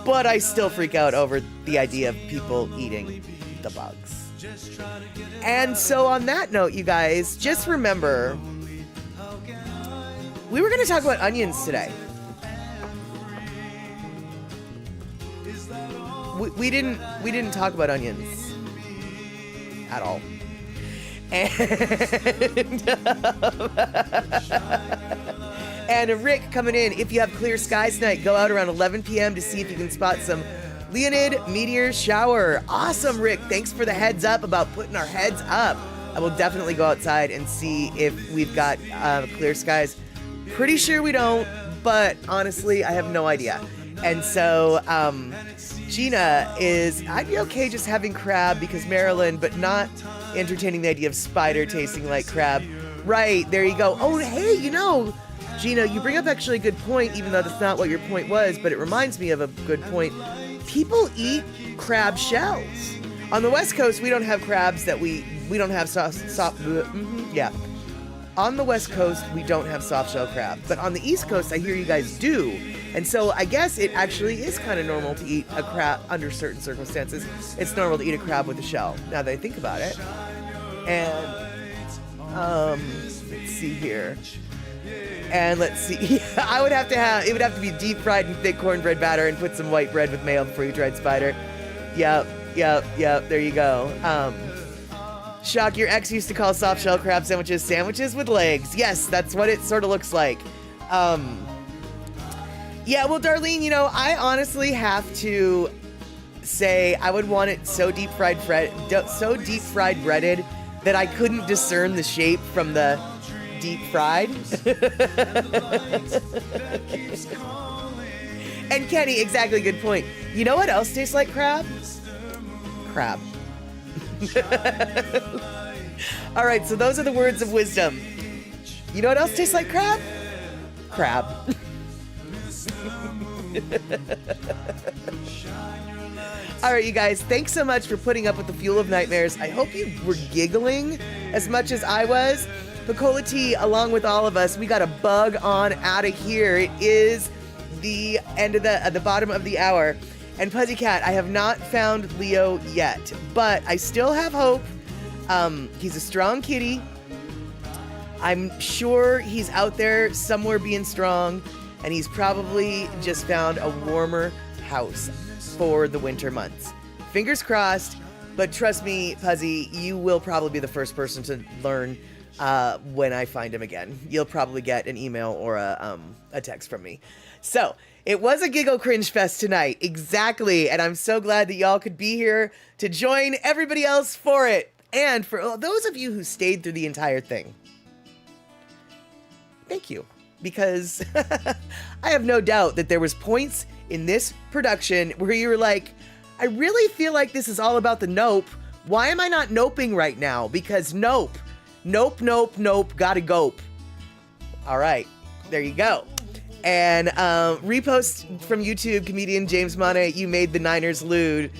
But I still freak out over the idea of people eating the bugs. And so on that note, you guys, just remember, we were going to talk about onions today. We didn't talk about onions at all. And Rick coming in, if you have clear skies tonight, go out around 11 p.m. to see if you can spot some Leonid meteor shower. Awesome, Rick. Thanks for the heads up about putting our heads up. I will definitely go outside and see if we've got clear skies. Pretty sure we don't, but honestly, I have no idea. And so, Gina I'd be okay just having crab because Maryland, but not entertaining the idea of spider tasting like crab. Right, there you go. Oh, hey, Gina, you bring up actually a good point, even though that's not what your point was, but it reminds me of a good point. People eat crab shells. On the West Coast, we don't have crabs that we don't have yeah. On the West Coast, we don't have soft shell crab, but on the East Coast, I hear you guys do. And so I guess it actually is kind of normal to eat a crab under certain circumstances. It's normal to eat a crab with a shell, now that I think about it. And, let's see here. And let's see, it would have to be deep fried in thick cornbread batter and put some white bread with mayo before you tried spider. Yep, there you go. Shock, your ex used to call soft shell crab sandwiches with legs. Yes, that's what it sort of looks like. Yeah, well, Darlene, I honestly have to say I would want it so deep fried breaded that I couldn't discern the shape from the deep fried. And Kenny, exactly, good point. You know what else tastes like crab? Crab. All right, so those are the words of wisdom. You know what else tastes like crab? Crab. All right, you guys, thanks so much for putting up with the fuel of nightmares. I hope you were giggling as much as I was. Picola T, along with all of us, we got a bug on out of here. It is the end of the bottom of the hour. And Puzzycat, I have not found Leo yet, but I still have hope. He's a strong kitty. I'm sure he's out there somewhere being strong, and he's probably just found a warmer house for the winter months. Fingers crossed, but trust me, Puzzy, you will probably be the first person to learn when I find him again. You'll probably get an email or a text from me. So, it was a giggle cringe fest tonight, exactly, and I'm so glad that y'all could be here to join everybody else for it. And for those of you who stayed through the entire thing, thank you, because I have no doubt that there was points in this production where you were like, I really feel like this is all about the nope. Why am I not noping right now? Because nope, gotta gope. All right, there you go. And repost from YouTube, comedian James Monet, you made the Niners lose.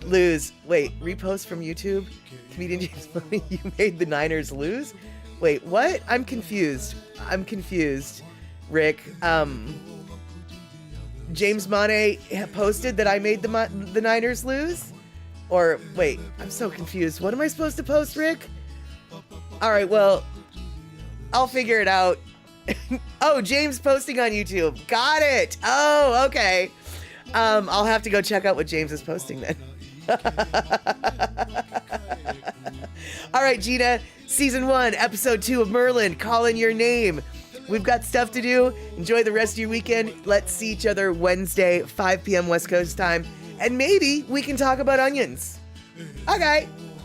Wait, repost from YouTube, comedian James Monet, you made the Niners lose? Wait, what? I'm confused, Rick. James Monet posted that I made the Niners lose? Or, wait, I'm so confused. What am I supposed to post, Rick? All right, well, I'll figure it out. Oh, James posting on YouTube. Got it. Oh, okay. I'll have to go check out what James is posting then. All right, Gina, season 1, episode 2 of Merlin, Call in Your Name. We've got stuff to do. Enjoy the rest of your weekend. Let's see each other Wednesday, 5 p.m. West Coast time. And maybe we can talk about onions. Okay.